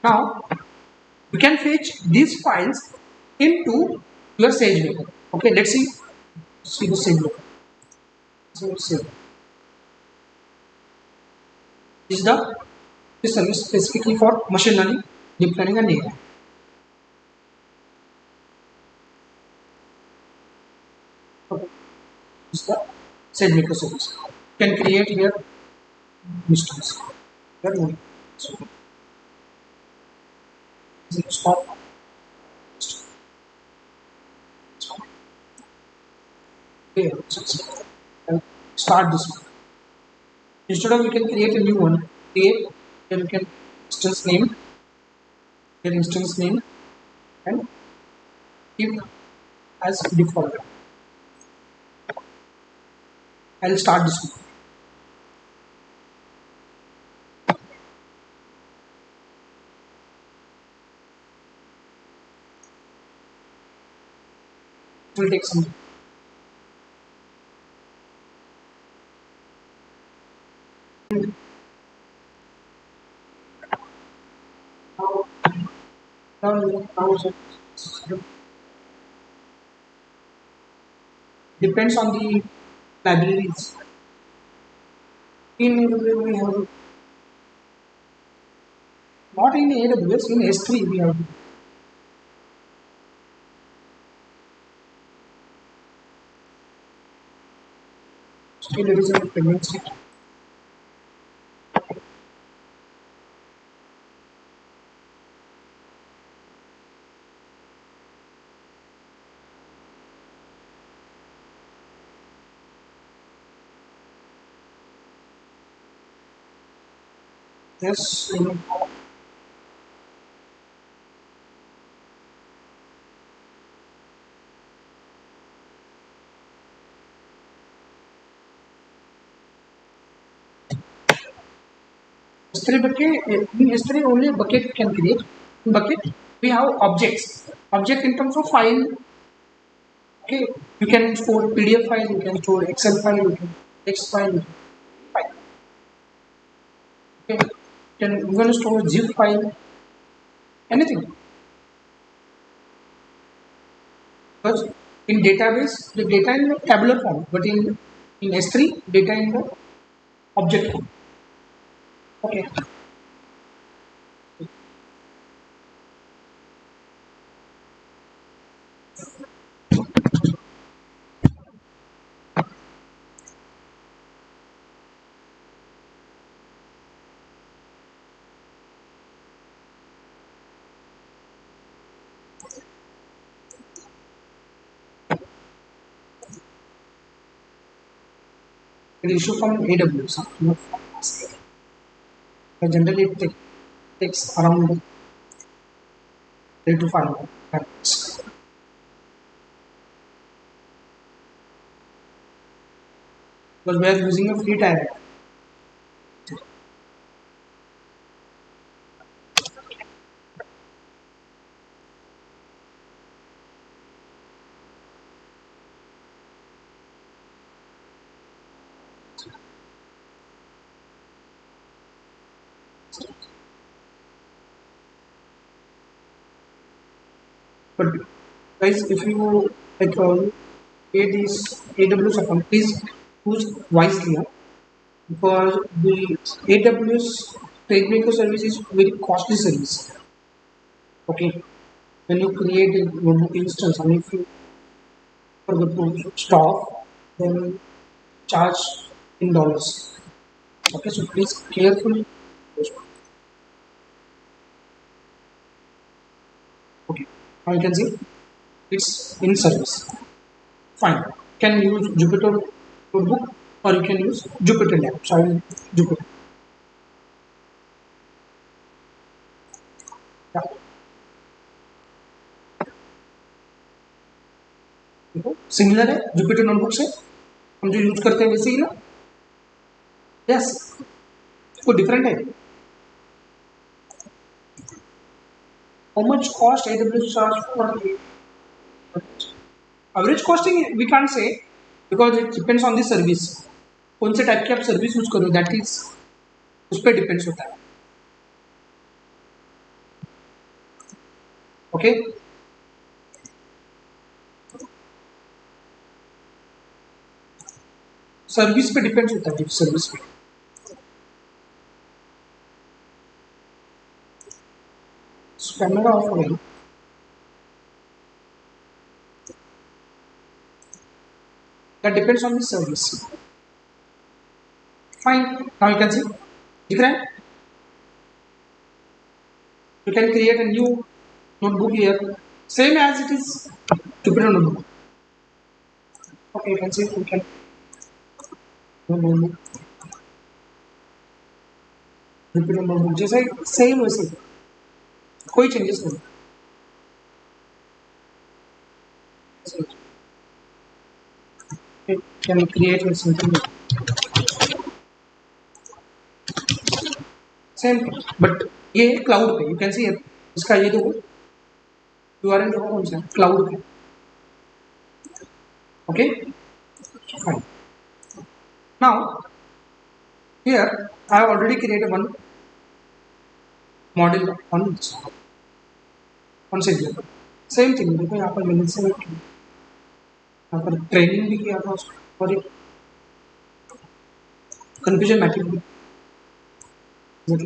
Now you can fetch these files into your Sage Local. Okay, let's see the Sage Local. So Sage. This is the this service specifically for machine learning, deep learning, and AI. Okay. This is the set microservice. You can create here instance. Here no. So stop. Here. And start this one. Instead of we can create a new one. Create. Then we can instance name. Here instance name and keep as default. I'll start this one. It will take some time. Now depends on the libraries. In AWS we have not in AWS, in S3 we have still it is a dependency. Yes, S3 bucket, in S3 only a bucket can create. In bucket we have objects. Object in terms of file. Okay, you can store PDF file, you can store Excel file, you can text file, you can file. Okay, you can even store zip file, anything. Because in database the data in the tabular form, but in S3 data in the object form. Okay. It issue from AWS, not from us. Generally it takes around 3 to 5 minutes. Because we are using a free tier. But guys, if you like create this AWS account, please choose wisely, huh? Because the AWS SageMaker service is very costly service. Okay, when you create a notebook instance, and if you forget to stop, then charge in dollars. Okay, so please carefully. Okay, now you can see it's in service. Fine. Can use Jupyter notebook or you can use Jupyter Lab. So I will Jupyter. Yeah. देखो similar है Jupyter notebook से हम जो use करते हैं वैसे ही ना yes कोई डिफरेंट है how much cost AWS charge for average costing we can't say because it depends on the service कौन से टाइप की आप सर्विस यूज करो दैट इज उस पर डिपेंड्स होता है ओके सर्विस पे डिपेंड्स होता है सर्विस पे कैमरा ऑफ हो गई that depends on the service fine, now you can सी, दिख रहा है? You can create a new notebook here, same as it is Jupyter notebook. Okay, you can see you can notebook, Jupyter notebook जैसे same वैसे कोई changes नहीं. You can create something same, but ये cloud पे. You can सी इसका ये देखो URL देखो कौन सा है, क्लाउड पे. Okay fine. Now here I have already created one model on signal. Same thing देखो यहाँ पर मैंने से यहाँ पर ट्रेनिंग भी किया था उसको और एक कन्फ्यूजन मैट्रिक भी और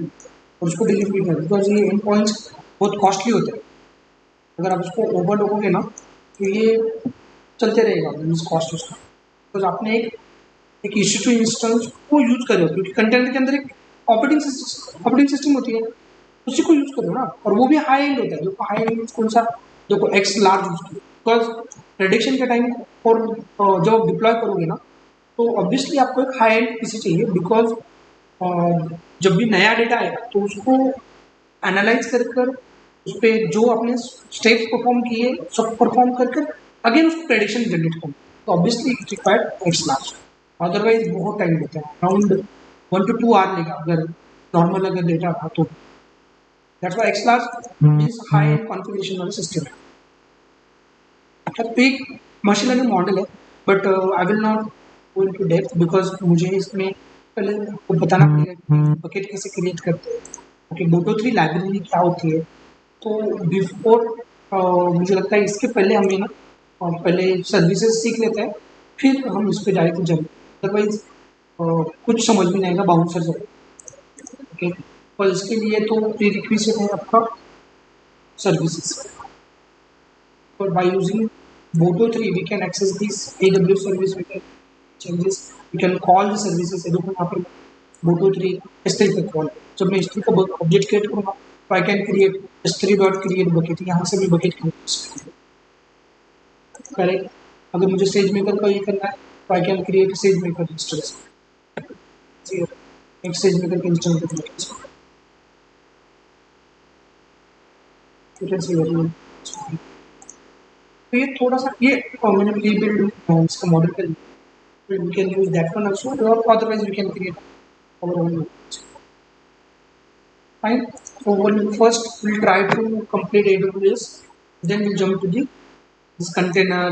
उसको डिलीट भी किया, बिकॉज ये एंड पॉइंट्स बहुत कॉस्टली होते हैं. अगर आप उसको ओवर लोगोगे ना तो ये चलते रहेगा मीन्स कॉस्ट उसका, बिकॉज आपने एक इश्यू टू इंस्टेंस को यूज करो, क्योंकि कंटेनर के अंदर एक ऑपरेटिंग सिस्टम होती है, उसी को यूज करो ना. और वो भी हाई एंड होता है. देखो हाई एंड कौन सा, देखो एक्स लार्ज यूज करो, बिकॉज प्रेडिक्शन के टाइम और जब आप डिप्लॉय करोगे ना तो ऑब्वियसली आपको एक हाई एंड पीसी चाहिए, बिकॉज जब भी नया डेटा आएगा तो उसको एनालाइज कर उस पर जो आपने स्टेप्स परफॉर्म किए सब परफॉर्म कर अगेन उसको प्रेडिक्शन जनरेट करना, तो obviously it required x large. Otherwise बहुत टाइम लेता है, अराउंड 1 to 2 आवर लेगा अगर नॉर्मल अगर डेटा था तो. That's why x large is high and configuration वाला सिस्टम. तो एक मशीन लर्निंग मॉडल है, but I will not go into depth, because मुझे इसमें पहले आपको बताना पड़ेगा कि बकेट कैसे क्रिएट करते हैं. ओके, बोटो 3 लाइब्रेरी क्या होती है. तो बिफोर मुझे लगता है इसके पहले हमें ना पहले सर्विसेज सीख लेते हैं, फिर हम इस पर डायरेक्ट जाएंगे. अदरवाइज कुछ समझ में नहीं आएगा बाउंसर से. ओके, और इसके लिए तो प्री रिक्विजिट है आपका सर्विसेज. और by using बोटो 3 we can access this AWS service, we can changes, we can call the services. देखो यहाँ पर बोटो 3 S3 पे कॉल, जब मैं S3 का ऑब्जेक्ट क्रिएट करूँगा तो I can create S3 dot create bucket, यहाँ से भी बकेट क्रिएट करेक्ट. अगर मुझे सेज मेकर का ये करना है तो I can create says maker instance, एक सेज मेकर का इंस्टेंस करना है. तो ये थोड़ा सा ये मैंने प्री बिल्ड इसका मॉडल कर लिया. We can use that one also, or otherwise we can create our own. Fine. So first we'll try to complete AWS, then we'll jump to the this container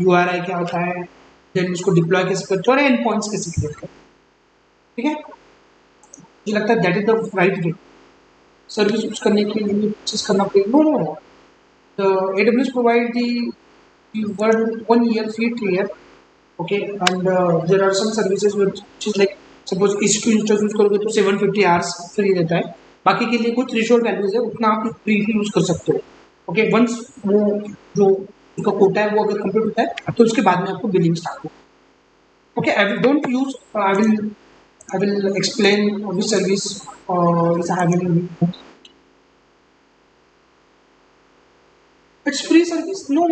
URI क्या होता है, then उसको deploy कैसे करते हैं और and points कैसे create करते हैं. ठीक है, मुझे लगता है that is the right way. Service use करने के लिए चीज करना पड़ेगा. No, the AWS provide the 1 year free tier. Okay, and there are some services which is like suppose EC2 instance use करोगे तो 750 आवर्स फ्री रहता है. बाकी के लिए कुछ थ्रेशोल्ड वैल्यूज है, उतना आप फ्रीली यूज कर सकते हो. ओके, वंस वो जो उनका कोटा है वो अगर कंप्लीट होता है तो उसके बाद में आपको बिलिंग स्टार्ट हो. Okay, I will don't use, I will explain which service is having. It's free service, no,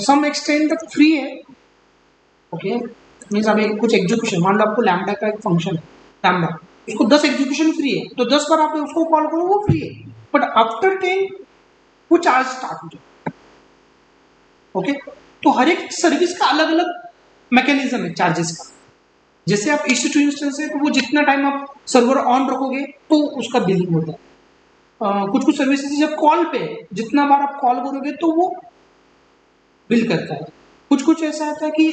some extent तक फ्री है. ओके, मीन्स अभी कुछ एग्जीक्यूशन, मान लो आपको लैम्डा का एक फंक्शन है लैम्डा, उसको 10 एग्जीक्यूशन फ्री है, तो 10 बार आप उसको कॉल करो वो फ्री है, बट आफ्टर 10 वो चार्ज स्टार्ट हो जाए. ओके, तो हर एक सर्विस का अलग अलग मैकेनिज्म है चार्जेस का. जैसे आप EC2 इंस्टेंस है तो वो जितना टाइम आप सर्वर ऑन रखोगे तो उसका बिलिंग होता है. कुछ कुछ सर्विसेज जब कॉल पे जितना बार आप कॉल करोगे तो वो बिल करता है. कुछ कुछ ऐसा होता है कि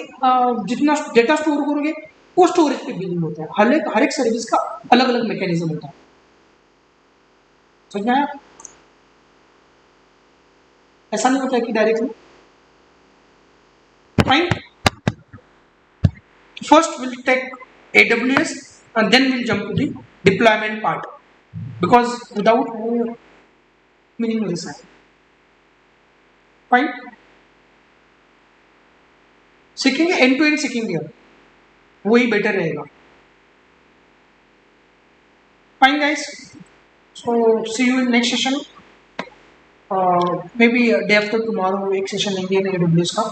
जितना डेटा स्टोर करोगे वो स्टोरेज पे बिलिंग होता है. हर एक सर्विस का अलग अलग मैकेनिज्म होता है. समझ में आया? ऐसा नहीं होता है कि directly. Fine, first will take AWS and then we'll jump to the deployment part, because without वो meaningless है. फाइन, सीखेंगे एंड टू एंड सीखेंगे, वही बेटर रहेगा. Fine, guys. So see you in next session. May be day after tomorrow एक session लेंगे AWS का,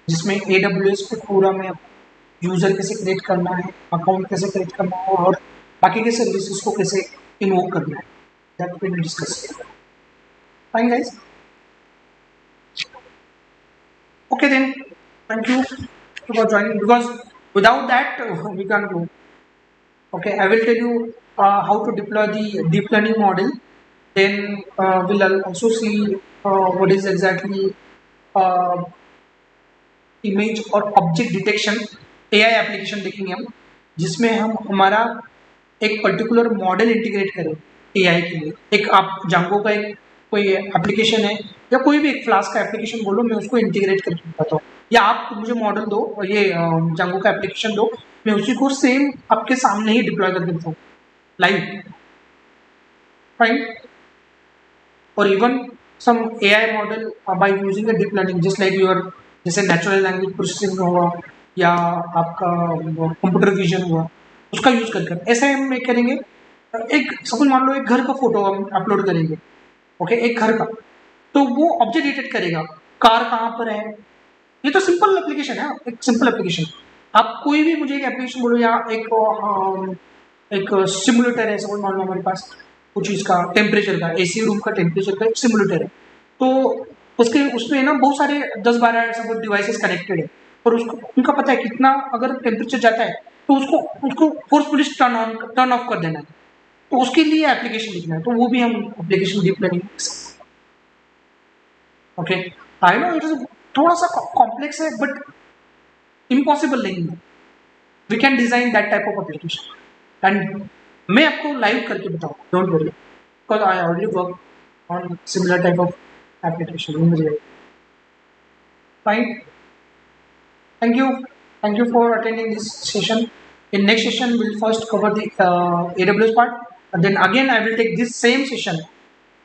जिसमें AWS पे पूरा मैं यूजर कैसे क्रिएट करना है, अकाउंट कैसे क्रिएट करना है और बाकी के सर्विसेज को कैसे इन्वोक करना है, that will discuss. Fine guys. Okay then, thank you for joining, because without that we can't go. Okay, I will tell you how to deploy the deep learning model. Then we'll also see what is exactly uh, image और object detection AI application देखेंगे हम, जिसमें हम हमारा एक particular model integrate करें AI के लिए. एक आप जांगो का एक कोई एप्लीकेशन है या कोई भी एक फ्लास्क का एप्लीकेशन बोलो, मैं उसको इंटीग्रेट करके बताता हूँ, या आप मुझे मॉडल दो और ये जांगो का एप्लीकेशन दो, मैं उसी को सेम आपके सामने ही डिप्लॉय करके बताऊँ live. Fine. or even some AI model by using a deep learning, just like your जैसे नेचुरल लैंग्वेज प्रोसेसिंग हुआ या आपका कंप्यूटर विजन हुआ, उसका यूज कर ऐसे हम करेंगे. एक सपोज मान लो एक घर का फोटो हम अपलोड करेंगे. ओके, एक घर का, तो वो ऑब्जेक्ट डिटेक्ट करेगा कार कहाँ पर है. ये तो सिंपल एप्लीकेशन है, एक सिंपल एप्लीकेशन. आप कोई भी मुझे एक एप्लीकेशन बोलो, या एक सिमुलेटर है, सपोज मान लो हमारे पास कुछ चीज़ का टेम्परेचर का, एसी रूम का टेम्परेचर का एक सिमुलेटर है, तो उसके उसमें ना बहुत सारे 10-12 सपोज डिवाइसेस कनेक्टेड है, और उसको उनका पता है कितना अगर टेम्परेचर जाता है तो उसको उसको फोर्सफुली टर्न ऑफ कर देना है. तो उसके लिए एप्लीकेशन लिखना है, तो वो भी हम application deep learning. Okay, I know it is थोड़ा सा कॉम्प्लेक्स है, बट इम्पॉसिबल नहीं है. We can design that type of application, and मैं आपको लाइव करके बताऊँ, don't worry, because I already work on similar type of application in real. Fine. Thank you for attending this session. In next session, we'll first cover the AWS part, and then again I will take this same session,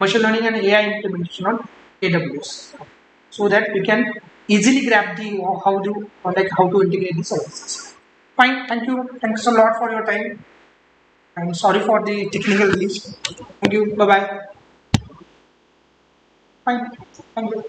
machine learning and AI implementation on AWS, so that we can easily grab the how to integrate the services. Fine. Thank you. Thanks a lot for your time. I'm sorry for the technical glitch. Thank you. Bye bye. Fine. Thank you.